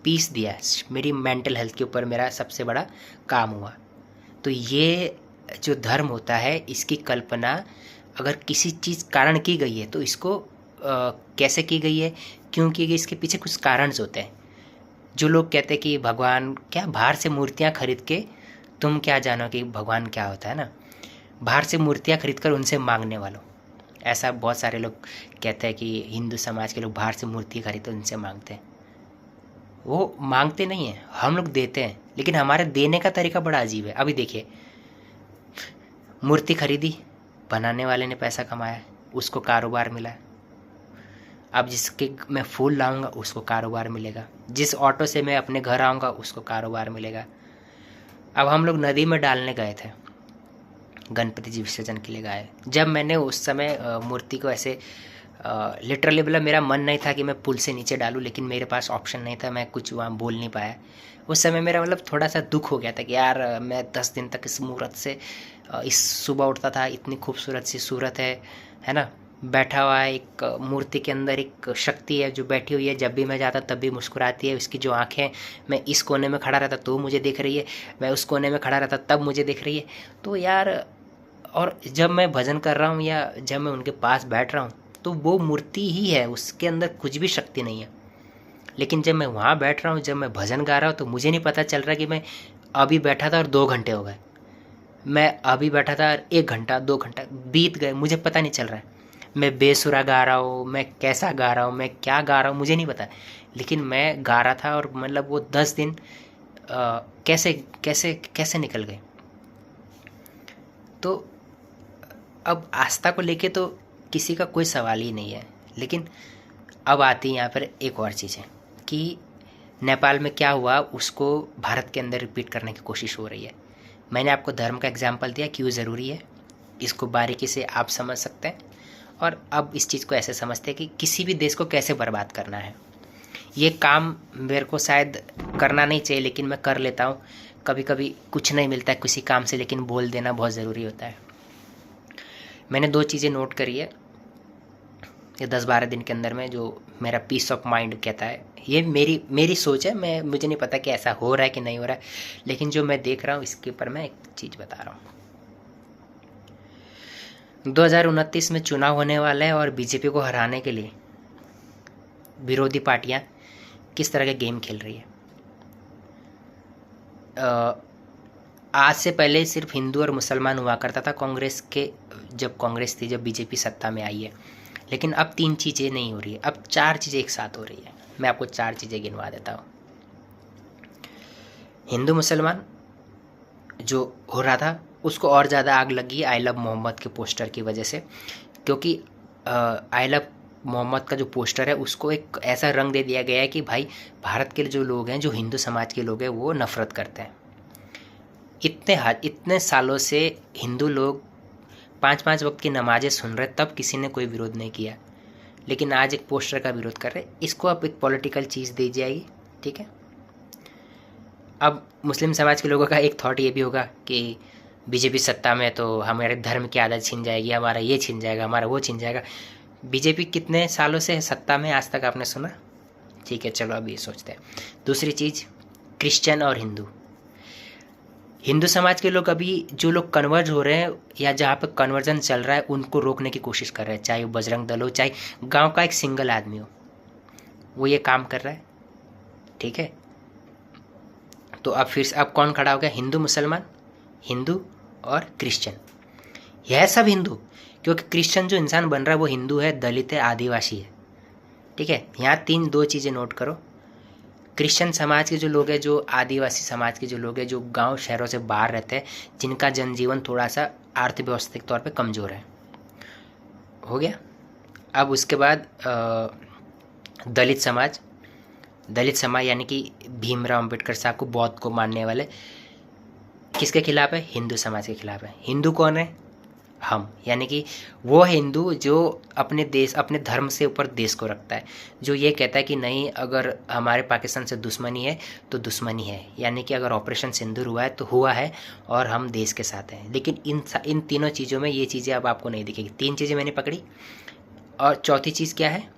Speaker 1: पीस दिया, मेरी मेंटल हेल्थ के ऊपर मेरा सबसे बड़ा काम हुआ। तो ये जो धर्म होता है, इसकी कल्पना अगर किसी चीज़ कारण की गई है तो इसको कैसे की गई है, क्यों की गई, इसके पीछे कुछ कारण होते हैं। जो लोग कहते हैं कि भगवान क्या, बाहर से मूर्तियाँ खरीद के, तुम क्या जानो कि भगवान क्या होता है ना, बाहर से मूर्तियाँ खरीद कर उनसे मांगने वालों, ऐसा बहुत सारे लोग कहते हैं कि हिंदू समाज के लोग बाहर से मूर्ति खरीदते उनसे मांगते हैं। वो मांगते नहीं हैं, हम लोग देते हैं, लेकिन हमारे देने का तरीका बड़ा अजीब है। अभी देखिए, मूर्ति खरीदी, बनाने वाले ने पैसा कमाया, उसको कारोबार मिला। अब जिसके मैं फूल लाऊंगा उसको कारोबार मिलेगा, जिस ऑटो से मैं अपने घर आऊँगा उसको कारोबार मिलेगा। अब हम लोग नदी में डालने गए थे, गणपति जी विसर्जन के लिए गए। जब मैंने उस समय मूर्ति को ऐसे लिटरली, मतलब मेरा मन नहीं था कि मैं पुल से नीचे डालूं, लेकिन मेरे पास ऑप्शन नहीं था, मैं कुछ वहाँ बोल नहीं पाया। उस समय मेरा मतलब थोड़ा सा दुख हो गया था कि यार मैं 10 दिन तक इस मूर्त से इस सुबह उठता था, इतनी खूबसूरत सी सूरत है ना, बैठा हुआ है, एक मूर्ति के अंदर एक शक्ति है जो बैठी हुई है, जब भी मैं जाता तब भी मुस्कुराती है। उसकी जो आँखें, मैं इस कोने में खड़ा रहता तो मुझे दिख रही है, मैं उस कोने में खड़ा रहता तब मुझे दिख रही है। तो यार, और जब मैं भजन कर रहा हूँ या जब मैं उनके पास बैठ रहा हूँ तो वो मूर्ति ही है, उसके अंदर कुछ भी शक्ति नहीं है। लेकिन जब मैं वहाँ बैठ रहा हूँ, जब मैं भजन गा रहा हूँ, तो मुझे नहीं पता चल रहा कि मैं अभी बैठा था और 2 घंटे हो गए, मैं अभी बैठा था और 1 घंटा 2 घंटा बीत गए, मुझे पता नहीं चल रहा है। मैं बेसुरा गा रहा हूँ, मैं कैसा गा रहा हूँ, मैं क्या गा रहा हूँ, मुझे नहीं पता, लेकिन मैं गा रहा था। और मतलब वो 10 दिन कैसे कैसे कैसे निकल गए। तो अब आस्था को लेके तो किसी का कोई सवाल ही नहीं है, लेकिन अब आती है यहाँ पर एक और चीज़ है कि नेपाल में क्या हुआ उसको भारत के अंदर रिपीट करने की कोशिश हो रही है। मैंने आपको धर्म का एग्जाम्पल दिया, क्यों ज़रूरी है, इसको बारीकी से आप समझ सकते हैं। और अब इस चीज़ को ऐसे समझते हैं कि किसी भी देश को कैसे बर्बाद करना है। ये काम मेरे को शायद करना नहीं चाहिए, लेकिन मैं कर लेता हूँ। कभी कभी कुछ नहीं मिलता है किसी काम से, लेकिन बोल देना बहुत ज़रूरी होता है। मैंने 2 चीज़ें नोट करी है ये 10-12 दिन के अंदर में, जो मेरा पीस ऑफ माइंड कहता है। ये मेरी सोच है, मुझे नहीं पता कि ऐसा हो रहा है कि नहीं हो रहा है, लेकिन जो मैं देख रहा हूँ इसके ऊपर मैं एक चीज़ बता रहा हूँ। 2029 में चुनाव होने वाला है और बीजेपी को हराने के लिए विरोधी पार्टियां किस तरह के गेम खेल रही है। आज से पहले सिर्फ हिंदू और मुसलमान हुआ करता था कांग्रेस के, जब कांग्रेस थी, जब बीजेपी सत्ता में आई है। लेकिन अब 3 चीज़ें नहीं हो रही है, अब 4 चीज़ें एक साथ हो रही है। मैं आपको 4 चीज़ें गिनवा देता हूँ। हिंदू मुसलमान जो हो रहा था उसको और ज़्यादा आग लगी आई लव मोहम्मद के पोस्टर की वजह से, क्योंकि आई लव मोहम्मद का जो पोस्टर है उसको एक ऐसा रंग दे दिया गया है कि भाई भारत के जो लोग हैं, जो हिंदू समाज के लोग हैं, वो नफ़रत करते हैं। इतने सालों से हिंदू लोग 5-5 वक्त की नमाज़ें सुन रहे, तब किसी ने कोई विरोध नहीं किया, लेकिन आज एक पोस्टर का विरोध कर रहे। इसको अब एक पॉलिटिकल चीज़ दी जाएगी, ठीक है। अब मुस्लिम समाज के लोगों का एक थॉट ये भी होगा कि बीजेपी सत्ता में तो हमारे धर्म की आदत छीन जाएगी, हमारा ये छीन जाएगा, हमारा वो छीन जाएगा। बीजेपी कितने सालों से सत्ता में, आज तक आपने सुना? ठीक है, चलो अब ये सोचते हैं। दूसरी चीज़, क्रिश्चियन और हिंदू समाज के लोग अभी जो लोग कन्वर्ज हो रहे हैं या जहाँ पे कन्वर्जन चल रहा है उनको रोकने की कोशिश कर रहे हैं, चाहे वो बजरंग दल हो, चाहे गांव का एक सिंगल आदमी हो, वो ये काम कर रहा है, ठीक है। तो अब कौन खड़ा हो गया? हिंदू मुसलमान, हिंदू और क्रिश्चियन। यह सब हिंदू, क्योंकि क्रिश्चियन जो इंसान बन रहा है वो हिंदू है, दलित है, आदिवासी है, ठीक है। यहाँ 2 चीज़ें नोट करो। क्रिश्चियन समाज के जो लोग हैं, जो आदिवासी समाज के जो लोग हैं, जो गांव शहरों से बाहर रहते हैं, जिनका जनजीवन थोड़ा सा अर्थव्यवस्थिक तौर पे कमज़ोर है, हो गया। अब उसके बाद दलित समाज यानी कि भीमराव अंबेडकर साहब को, बौद्ध को मानने वाले, किसके खिलाफ है? हिंदू समाज के खिलाफ है। हिंदू कौन है? हम, यानी कि वो हिंदू जो अपने देश, अपने धर्म से ऊपर देश को रखता है, जो ये कहता है कि नहीं, अगर हमारे पाकिस्तान से दुश्मनी है तो दुश्मनी है, यानी कि अगर ऑपरेशन सिंदूर हुआ है तो हुआ है और हम देश के साथ हैं। लेकिन इन तीनों चीज़ों में ये चीज़ें अब आपको नहीं दिखेगी। 3 चीज़ें मैंने पकड़ी, और चौथी चीज़ क्या है?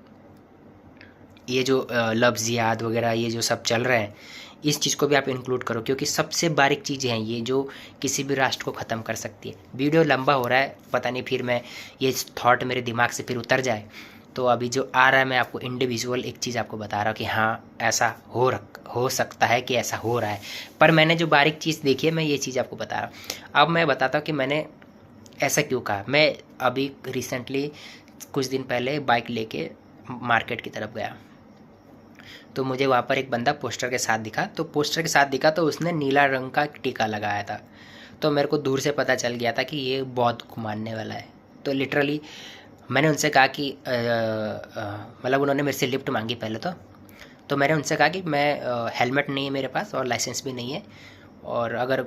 Speaker 1: ये जो लफ्ज़ियात वगैरह ये जो सब चल रहे हैं, इस चीज़ को भी आप इंक्लूड करो, क्योंकि सबसे बारीक चीज़ें हैं ये, जो किसी भी राष्ट्र को ख़त्म कर सकती है। वीडियो लंबा हो रहा है, पता नहीं फिर मैं ये थॉट मेरे दिमाग से फिर उतर जाए, तो अभी जो आ रहा है मैं आपको इंडिविजुअल एक चीज़ आपको बता रहा हूँ कि हाँ ऐसा हो सकता है कि ऐसा हो रहा है, पर मैंने जो बारीक चीज़ देखी है मैं ये चीज़ आपको बता रहा हूँ। अब मैं बताता हूँ कि मैंने ऐसा क्यों कहा। मैं अभी रिसेंटली कुछ दिन पहले बाइक लेके मार्केट की तरफ गया, तो मुझे वहाँ पर एक बंदा पोस्टर के साथ दिखा, तो उसने नीला रंग का टीका लगाया था। तो मेरे को दूर से पता चल गया था कि ये बौद्ध को मानने वाला है। तो लिटरली मैंने उनसे कहा कि मतलब उन्होंने मेरे से लिफ्ट मांगी पहले तो मैंने उनसे कहा कि मैं हेलमेट नहीं है मेरे पास और लाइसेंस भी नहीं है, और अगर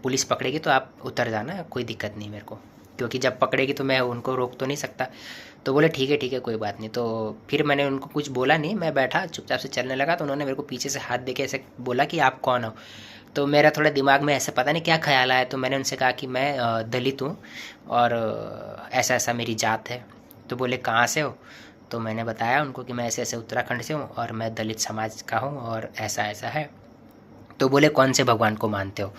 Speaker 1: पुलिस पकड़ेगी तो आप उतर जाना, कोई दिक्कत नहीं मेरे को, क्योंकि जब पकड़ेगी तो मैं उनको रोक तो नहीं सकता। तो बोले ठीक है कोई बात नहीं। तो फिर मैंने उनको कुछ बोला नहीं, मैं बैठा चुपचाप से चलने लगा। तो उन्होंने मेरे को पीछे से हाथ देके ऐसे बोला कि आप कौन हो। तो मेरा थोड़ा दिमाग में ऐसे पता नहीं क्या ख्याल आया, तो मैंने उनसे कहा कि मैं दलित हूँ और ऐसा ऐसा मेरी जात है। तो बोले कहाँ से हो? तो मैंने बताया उनको कि मैं ऐसे ऐसे उत्तराखंड से हूँ और मैं दलित समाज का हूँ और ऐसा ऐसा है। तो बोले कौन से भगवान को मानते हो?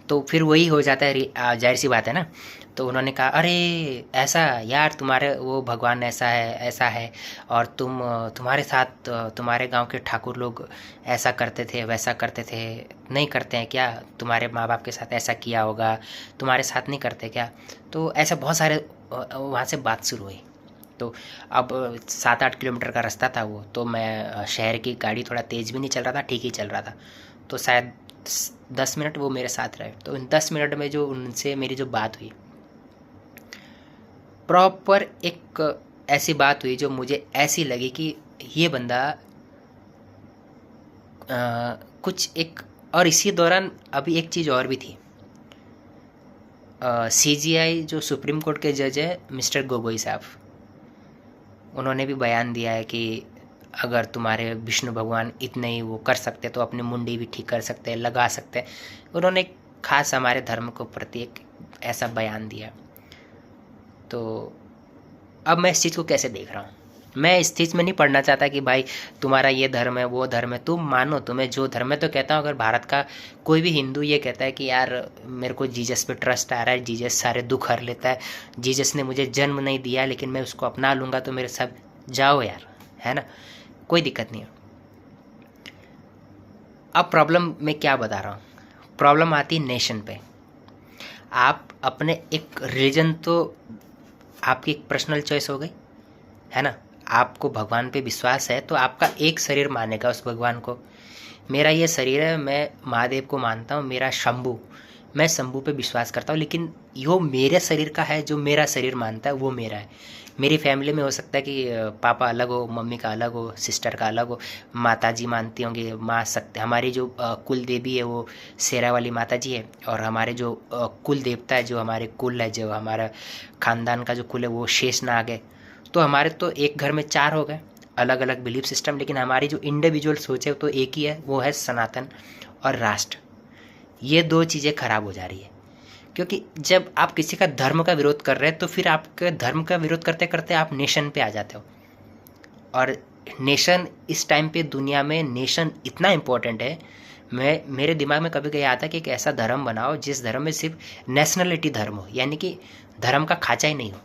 Speaker 1: तो फिर वही हो जाता है, जाहिर सी बात है ना। तो उन्होंने कहा अरे ऐसा यार, तुम्हारे वो भगवान ऐसा है और तुम्हारे साथ तुम्हारे गांव के ठाकुर लोग ऐसा करते थे वैसा करते थे, नहीं करते हैं क्या? तुम्हारे माँ बाप के साथ ऐसा किया होगा, तुम्हारे साथ नहीं करते क्या? तो ऐसा बहुत सारे वहाँ से बात शुरू हुई। तो अब 7-8 किलोमीटर का रास्ता था वो, तो मैं शहर की गाड़ी थोड़ा तेज़ भी नहीं चल रहा था, ठीक ही चल रहा था। तो शायद 10 मिनट वो मेरे साथ रहे। तो इन 10 मिनट में जो उनसे मेरी जो बात हुई, प्रॉपर एक ऐसी बात हुई जो मुझे ऐसी लगी कि ये बंदा कुछ एक। और इसी दौरान अभी एक चीज़ और भी थी। CGI जो सुप्रीम कोर्ट के जज है मिस्टर गोगोई साहब, उन्होंने भी बयान दिया है कि अगर तुम्हारे विष्णु भगवान इतने ही वो कर सकते तो अपनी मुंडी भी ठीक कर सकते हैं, लगा सकते हैं। उन्होंने एक खास हमारे धर्म को प्रति एक ऐसा बयान दिया। तो अब मैं इस चीज़ को कैसे देख रहा हूँ? मैं इस चीज़ में नहीं पढ़ना चाहता कि भाई तुम्हारा ये धर्म है वो धर्म है, तुम मानो तुम्हें जो धर्म है। तो कहता हूँ अगर भारत का कोई भी हिंदू ये कहता है कि यार मेरे को जीसस पे ट्रस्ट आ रहा है, जीसस सारे दुख हर लेता है, जीसस ने मुझे जन्म नहीं दिया लेकिन मैं उसको अपना लूँगा, तो मेरे सब जाओ यार, है ना, कोई दिक्कत नहीं है। अब प्रॉब्लम मैं क्या बता रहा हूँ? प्रॉब्लम आती है नेशन पे। आप अपने एक रिलीजन तो आपकी एक पर्सनल चॉइस हो गई है ना, आपको भगवान पे विश्वास है तो आपका एक शरीर मानेगा उस भगवान को। मेरा ये शरीर है, मैं महादेव को मानता हूँ, मेरा शंभू, मैं शंभू पे विश्वास करता हूँ, लेकिन यो मेरे शरीर का है, जो मेरा शरीर मानता है वो मेरा है। मेरी फैमिली में हो सकता है कि पापा अलग हो, मम्मी का अलग हो, सिस्टर का अलग हो, माता जी मानती होंगी माँ शक्ति, हमारी जो कुल देवी है वो शेरा वाली माता जी है, और हमारे जो कुल देवता है, जो हमारे कुल है, जो हमारा खानदान का जो कुल है वो शेषनाग है। तो हमारे तो एक घर में 4 हो गए अलग अलग बिलीफ सिस्टम, लेकिन हमारी जो इंडिविजुअल सोच है तो एक ही है, वो है सनातन और राष्ट्र। ये 2 चीज़ें खराब हो जा रही है, क्योंकि जब आप किसी का धर्म का विरोध कर रहे हैं तो फिर आपके धर्म का विरोध करते करते आप नेशन पे आ जाते हो। और नेशन इस टाइम पे दुनिया में नेशन इतना इम्पोर्टेंट है। मेरे दिमाग में कभी कभी आता है कि एक ऐसा धर्म बनाओ जिस धर्म में सिर्फ नेशनलिटी धर्म हो, यानी कि धर्म का खांचा ही नहीं हो।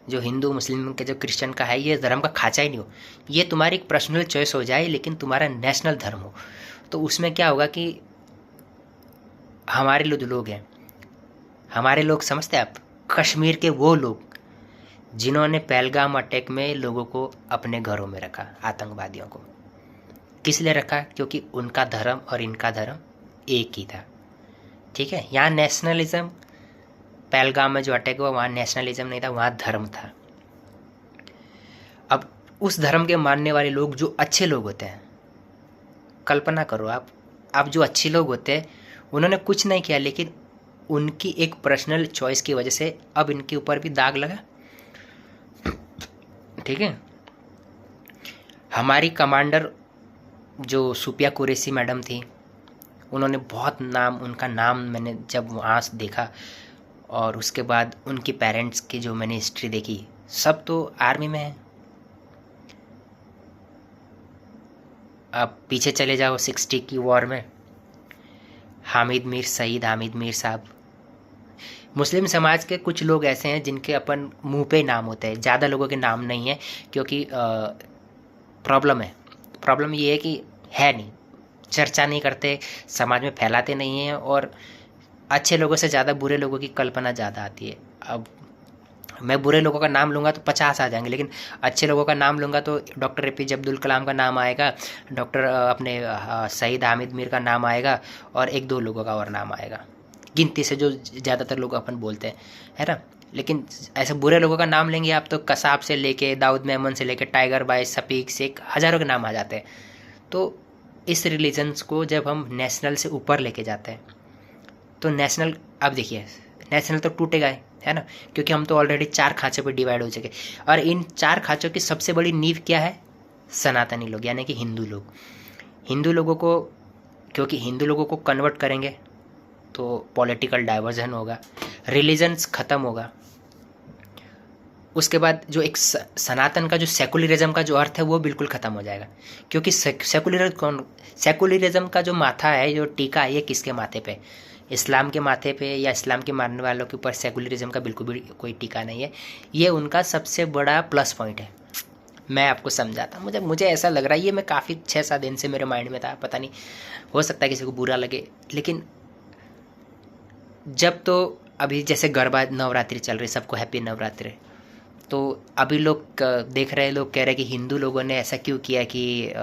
Speaker 1: जो हिंदू मुस्लिम के जो क्रिश्चियन का है, ये धर्म का खांचा ही नहीं हो, ये तुम्हारी एक पर्सनल चॉइस हो जाए, लेकिन तुम्हारा नेशनल धर्म हो। तो उसमें क्या होगा कि हमारे लोग हैं, हमारे लोग समझते हैं आप, कश्मीर के वो लोग जिन्होंने पहलगाम अटैक में लोगों को अपने घरों में रखा, आतंकवादियों को किस लिए रखा? क्योंकि उनका धर्म और इनका धर्म एक ही था। ठीक है, यहाँ नेशनलिज्म, पहलगाम में जो अटैक हुआ वहाँ नेशनलिज्म नहीं था, वहाँ धर्म था। अब उस धर्म के मानने वाले लोग जो अच्छे लोग होते हैं, कल्पना करो आप जो अच्छे लोग होते हैं उन्होंने कुछ नहीं किया, लेकिन उनकी एक पर्सनल चॉइस की वजह से अब इनके ऊपर भी दाग लगा। ठीक है, हमारी कमांडर जो सुपिया कुरैशी मैडम थी, उन्होंने बहुत नाम, उनका नाम मैंने जब वहाँ से देखा, और उसके बाद उनके पेरेंट्स की जो मैंने हिस्ट्री देखी, सब तो आर्मी में है। अब पीछे चले जाओ 60 की वॉर में, हामिद मीर, शहीद हामिद मीर साहब। मुस्लिम समाज के कुछ लोग ऐसे हैं जिनके अपन मुंह पे नाम होते हैं, ज़्यादा लोगों के नाम नहीं है, क्योंकि प्रॉब्लम ये है कि है नहीं, चर्चा नहीं करते, समाज में फैलाते नहीं हैं, और अच्छे लोगों से ज़्यादा बुरे लोगों की कल्पना ज़्यादा आती है। अब मैं बुरे लोगों का नाम लूँगा तो 50 आ जाएंगे, लेकिन अच्छे लोगों का नाम लूँगा तो डॉक्टर APJ अब्दुल कलाम का नाम आएगा, डॉक्टर अपने शहीद हामिद मीर का नाम आएगा, और 1-2 लोगों का और नाम आएगा, गिनती से जो ज़्यादातर लोग अपन बोलते हैं, है ना। लेकिन ऐसे बुरे लोगों का नाम लेंगे आप तो कसाब से लेके दाऊद मेमन से लेके टाइगर बाय, शफीक शेख, हज़ारों के नाम आ जाते हैं। तो इस रिलीजन्स को जब हम नेशनल से ऊपर लेके जाते हैं तो नेशनल, अब देखिए नेशनल तो टूटेगा है ना, क्योंकि हम तो ऑलरेडी 4 खाँचों पे डिवाइड हो चुके, और इन 4 खाँचों की सबसे बड़ी नींव क्या है? सनातनी लोग, यानी कि हिंदू लोग। हिंदू लोगों को, क्योंकि हिंदू लोगों को कन्वर्ट करेंगे तो पॉलिटिकल डाइवर्जन होगा, रिलीजन्स ख़त्म होगा। उसके बाद जो एक सनातन का जो सेकुलरिज्म का जो अर्थ है वो बिल्कुल ख़त्म हो जाएगा, क्योंकि सेकुलरिज्म का जो माथा है, जो टीका है, ये किसके माथे पे? इस्लाम के माथे पे, या इस्लाम के मानने वालों के ऊपर सेकुलरिज्म का बिल्कुल भी कोई टीका नहीं है। ये उनका सबसे बड़ा प्लस पॉइंट है। मैं आपको समझाता हूँ, मुझे ऐसा लग रहा है, ये मैं काफ़ी 6-7 दिन से मेरे माइंड में था, पता नहीं, हो सकता है किसी को बुरा लगे, लेकिन जब तो अभी जैसे गरबा नवरात्रि चल रही, सबको हैप्पी नवरात्रि, तो अभी लोग देख रहे हैं, लोग कह रहे हैं कि हिंदू लोगों ने ऐसा क्यों किया कि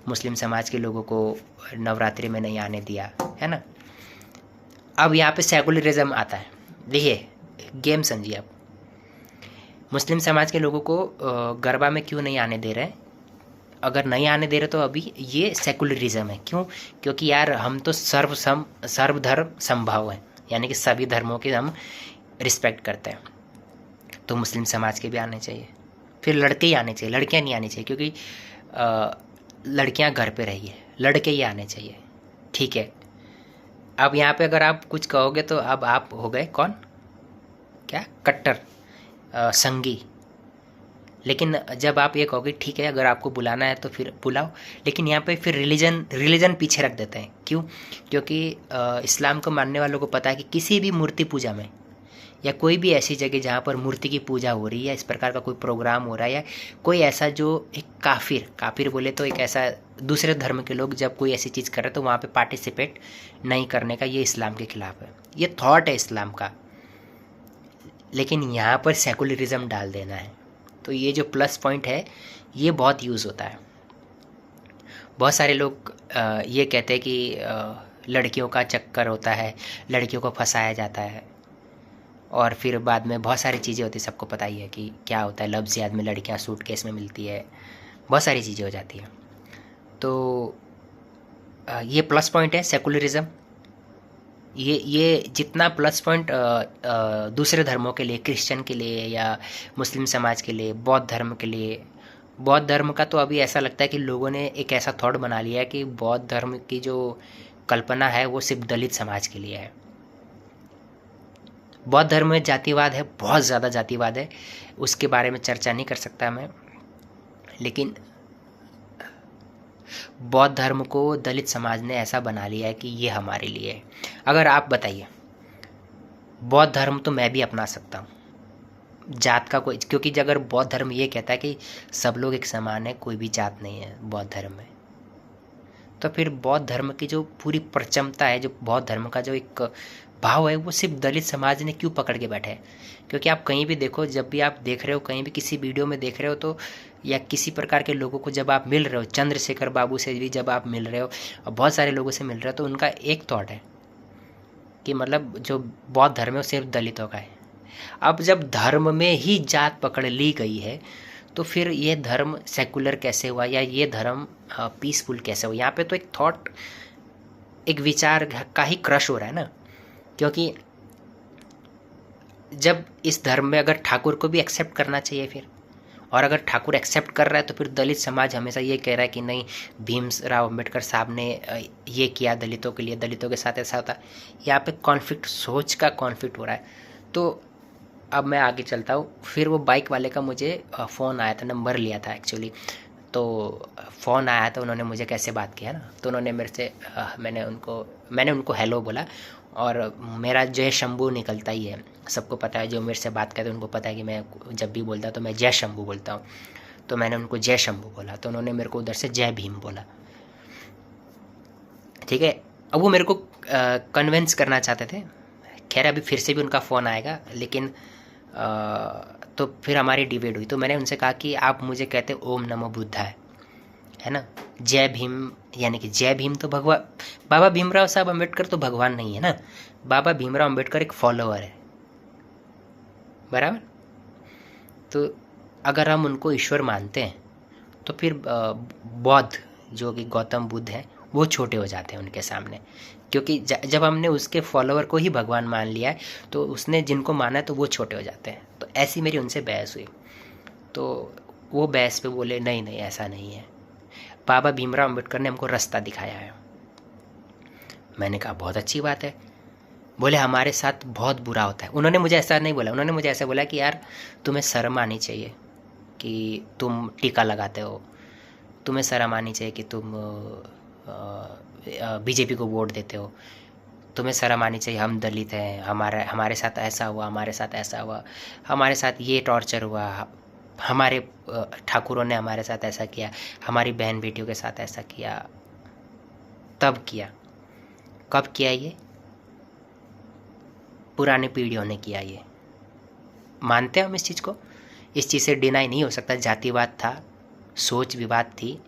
Speaker 1: मुस्लिम समाज के लोगों को नवरात्रि में नहीं आने दिया, है ना। अब यहाँ पे सेकुलरिज्म आता है। देखिए, गेम समझिए आप, मुस्लिम समाज के लोगों को गरबा में क्यों नहीं आने दे रहे? अगर नहीं आने दे रहे तो अभी ये सेकुलरिज्म है। क्यों? क्योंकि यार हम तो सर्वधर्म समभाव हैं, यानी कि सभी धर्मों की हम रिस्पेक्ट करते हैं, तो मुस्लिम समाज के भी आने चाहिए, फिर लड़के ही आने चाहिए, लड़कियां नहीं आनी चाहिए, क्योंकि लड़कियां घर पे रही है, लड़के ही आने चाहिए। ठीक है, अब यहाँ पे अगर आप कुछ कहोगे तो अब आप हो गए कौन? क्या? कट्टर संगी। लेकिन जब आप ये कहोगे ठीक है, अगर आपको बुलाना है तो फिर बुलाओ, लेकिन यहाँ पे फिर रिलीजन पीछे रख देते हैं। क्यों? क्योंकि इस्लाम को मानने वालों को पता है कि किसी भी मूर्ति पूजा में या कोई भी ऐसी जगह जहाँ पर मूर्ति की पूजा हो रही है, इस प्रकार का कोई प्रोग्राम हो रहा है, या कोई ऐसा जो एक काफिर बोले तो एक ऐसा दूसरे धर्म के लोग जब कोई ऐसी चीज़ कर रहे हैं तो वहाँ पे पार्टिसिपेट नहीं करने का, ये इस्लाम के खिलाफ है, ये थॉट है इस्लाम का। लेकिन यहाँ पर सेकुलरिज्म डाल देना है, तो ये जो प्लस पॉइंट है ये बहुत यूज़ होता है। बहुत सारे लोग ये कहते हैं कि लड़कियों का चक्कर होता है, लड़कियों को फंसाया जाता है, और फिर बाद में बहुत सारी चीज़ें होती है, सबको पता ही है कि क्या होता है, लव्स याद में लड़कियां सूटकेस में मिलती है, बहुत सारी चीज़ें हो जाती हैं। तो ये प्लस पॉइंट है सेकुलरिज्म। ये जितना प्लस पॉइंट दूसरे धर्मों के लिए, क्रिश्चियन के लिए या मुस्लिम समाज के लिए, बौद्ध धर्म के लिए, बौद्ध धर्म का तो अभी ऐसा लगता है कि लोगों ने एक ऐसा थॉट बना लिया है कि बौद्ध धर्म की जो कल्पना है वो सिर्फ दलित समाज के लिए है। बौद्ध धर्म में जातिवाद है, बहुत ज़्यादा जातिवाद है, उसके बारे में चर्चा नहीं कर सकता मैं, लेकिन बौद्ध धर्म को दलित समाज ने ऐसा बना लिया है कि ये हमारे लिए है। अगर आप बताइए, बौद्ध धर्म तो मैं भी अपना सकता हूँ, जात का कोई, क्योंकि अगर बौद्ध धर्म ये कहता है कि सब लोग एक समान है, कोई भी जात नहीं है बौद्ध धर्म में, तो फिर बौद्ध धर्म की जो पूरी परचमता है, जो बौद्ध धर्म का जो एक भाव है, वो सिर्फ दलित समाज ने क्यों पकड़ के बैठे है? क्योंकि आप कहीं भी देखो, जब भी आप देख रहे हो, कहीं भी किसी वीडियो में देख रहे हो तो, या किसी प्रकार के लोगों को जब आप मिल रहे हो, चंद्रशेखर बाबू से भी जब आप मिल रहे हो और बहुत सारे लोगों से मिल रहे हो, तो उनका एक थॉट है कि मतलब जो बौद्ध धर्म है वो सिर्फ दलितों का है। अब जब धर्म में ही जात पकड़ ली गई है तो फिर ये धर्म सेकुलर कैसे हुआ, या ये धर्म पीसफुल कैसे हुआ? यहाँ पे तो एक थॉट, एक विचार का ही क्रश हो रहा है ना। क्योंकि जब इस धर्म में अगर ठाकुर को भी एक्सेप्ट करना चाहिए फिर, और अगर ठाकुर एक्सेप्ट कर रहा है तो फिर दलित समाज हमेशा ये कह रहा है कि नहीं, भीमराव अम्बेडकर साहब ने ये किया दलितों के लिए, दलितों के साथ ऐसा होता है। यहाँ पे कॉन्फ्लिक्ट, सोच का कॉन्फ्लिक्ट हो रहा है। तो अब मैं आगे चलता हूँ। फिर वो बाइक वाले का मुझे फ़ोन आया था, नंबर लिया था एक्चुअली, तो फ़ोन आया था, उन्होंने मुझे कैसे बात किया ना, तो उन्होंने मेरे से मैंने उनको हेलो बोला, और मेरा जय शंभू निकलता ही है, सबको पता है, जो मेरे से बात करते हैं उनको पता है कि मैं जब भी बोलता तो मैं जय शंभू बोलता हूँ। तो मैंने उनको जय शंभू बोला, तो उन्होंने मेरे को उधर से जय भीम बोला। ठीक है, अब वो मेरे को कन्विंस करना चाहते थे। खैर अभी फिर से भी उनका फ़ोन आएगा, लेकिन तो फिर हमारी डिबेट हुई। तो मैंने उनसे कहा कि आप मुझे कहते ओम नमो बुद्धाय, है ना, जय भीम, यानी कि जय भीम तो भगवान, बाबा भीमराव साहब अम्बेडकर तो भगवान नहीं है ना, बाबा भीमराव अम्बेडकर एक फॉलोअर है, बराबर। तो अगर हम उनको ईश्वर मानते हैं तो फिर बौद्ध जो कि गौतम बुद्ध है वो छोटे हो जाते हैं उनके सामने, क्योंकि जब हमने उसके फॉलोअर को ही भगवान मान लिया है तो उसने जिनको माना है तो वो छोटे हो जाते हैं। तो ऐसी मेरी उनसे बहस हुई, तो वो बहस पे बोले नहीं नहीं ऐसा नहीं है, बाबा भीमराव अम्बेडकर ने हमको रास्ता दिखाया है। मैंने कहा बहुत अच्छी बात है। बोले हमारे साथ बहुत बुरा होता है। उन्होंने मुझे ऐसा नहीं बोला, उन्होंने मुझे ऐसा बोला कि यार तुम्हें शर्म आनी चाहिए कि तुम टीका लगाते हो, तुम्हें शर्म आनी चाहिए कि तुम बीजेपी को वोट देते हो, तुम्हें शर्म आनी चाहिए, हम दलित हैं, हमारे साथ ऐसा हुआ, हमारे साथ ऐसा हुआ, हमारे साथ ये टॉर्चर हुआ, हमारे ठाकुरों ने हमारे साथ ऐसा किया, हमारी बहन बेटियों के साथ ऐसा किया। तब किया, कब किया? ये पुरानी पीढ़ियों ने किया। ये मानते हैं हम इस चीज़ को, इस चीज़ से डिनाई नहीं हो सकता। जातिवाद था, सोच विवाद थी,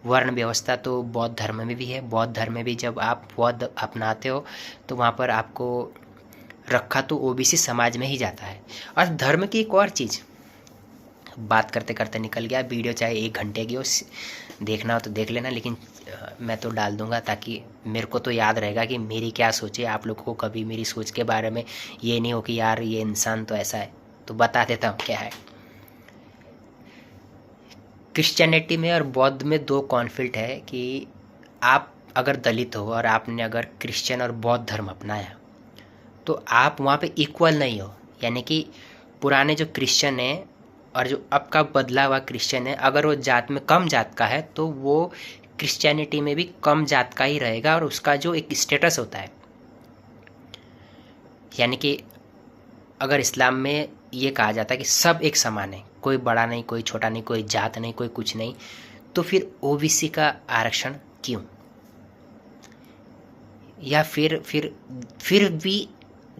Speaker 1: वर्ण व्यवस्था तो बौद्ध धर्म में भी है। बौद्ध धर्म में भी जब आप बौद्ध अपनाते हो तो वहाँ पर आपको रखा तो ओबीसी समाज में ही जाता है। और धर्म की एक और चीज़, बात करते करते निकल गया, वीडियो चाहे 1 घंटे की हो, देखना हो तो देख लेना, लेकिन मैं तो डाल दूंगा ताकि मेरे को तो याद रहेगा कि मेरी क्या सोच है, आप लोगों को कभी मेरी सोच के बारे में ये नहीं हो कि यार ये इंसान तो ऐसा है। तो बता देता हूँ क्या है। क्रिश्चियनिटी में और बौद्ध में 2 कॉन्फ्लिक्ट है कि आप अगर दलित हो और आपने अगर क्रिश्चियन और बौद्ध धर्म अपनाया तो आप वहाँ पे इक्वल नहीं हो। यानी कि पुराने जो क्रिश्चियन है और जो अब का बदला हुआ क्रिश्चियन है, अगर वो जात में कम जात का है तो वो क्रिश्चियनिटी में भी कम जात का ही रहेगा, और उसका जो एक स्टेटस होता है, यानी कि अगर इस्लाम में ये कहा जाता है कि सब एक समान है, कोई बड़ा नहीं, कोई छोटा नहीं, कोई जात नहीं, कोई कुछ नहीं, तो फिर ओबीसी का आरक्षण क्यों? या फिर भी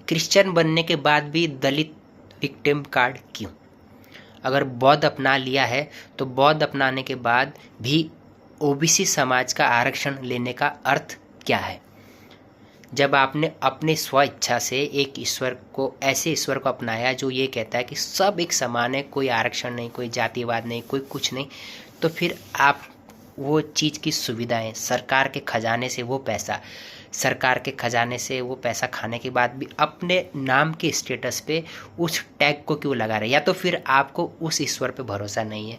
Speaker 1: क्रिश्चियन बनने के बाद भी दलित विक्टिम कार्ड क्यों? अगर बौद्ध अपना लिया है तो बौद्ध अपनाने के बाद भी ओबीसी समाज का आरक्षण लेने का अर्थ क्या है? जब आपने अपने स्व इच्छा से एक ईश्वर को, ऐसे ईश्वर को अपनाया जो ये कहता है कि सब एक समान है, कोई आरक्षण नहीं, कोई जातिवाद नहीं, कोई कुछ नहीं, तो फिर आप वो चीज़ की सुविधाएं, सरकार के खजाने से वो पैसा, सरकार के खजाने से वो पैसा खाने के बाद भी अपने नाम के स्टेटस पे उस टैग को क्यों लगा रहे? या तो फिर आपको उस ईश्वर पे भरोसा नहीं है।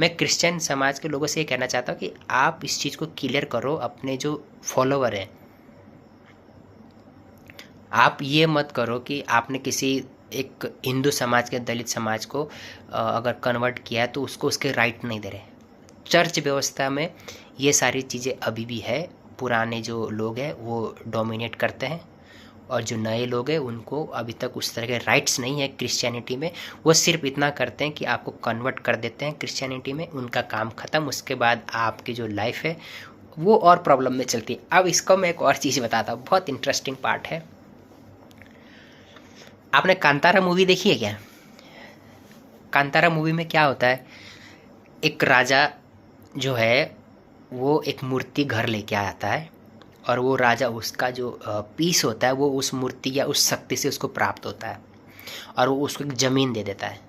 Speaker 1: मैं क्रिश्चियन समाज के लोगों से ये कहना चाहता हूँ कि आप इस चीज़ को क्लियर करो अपने जो फॉलोवर हैं। आप ये मत करो कि आपने किसी एक हिंदू समाज के दलित समाज को अगर कन्वर्ट किया है तो उसको उसके राइट नहीं दे रहे। चर्च व्यवस्था में ये सारी चीज़ें अभी भी है। पुराने जो लोग हैं वो डोमिनेट करते हैं और जो नए लोग हैं उनको अभी तक उस तरह के राइट्स नहीं है क्रिश्चियनिटी में। वो सिर्फ इतना करते हैं कि आपको कन्वर्ट कर देते हैं क्रिश्चियनिटी में, उनका काम ख़त्म। उसके बाद आपकी जो लाइफ है वो और प्रॉब्लम में चलती है। अब इसको मैं एक और चीज़ बताता हूँ, बहुत इंटरेस्टिंग पार्ट है। आपने कांतारा मूवी देखी है क्या? कांतारा मूवी में क्या होता है, एक राजा जो है वो एक मूर्ति घर लेके आता है और वो राजा, उसका जो पीस होता है वो उस मूर्ति या उस शक्ति से उसको प्राप्त होता है और वो उसको एक ज़मीन दे देता है,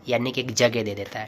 Speaker 1: यानी कि एक जगह दे देता है।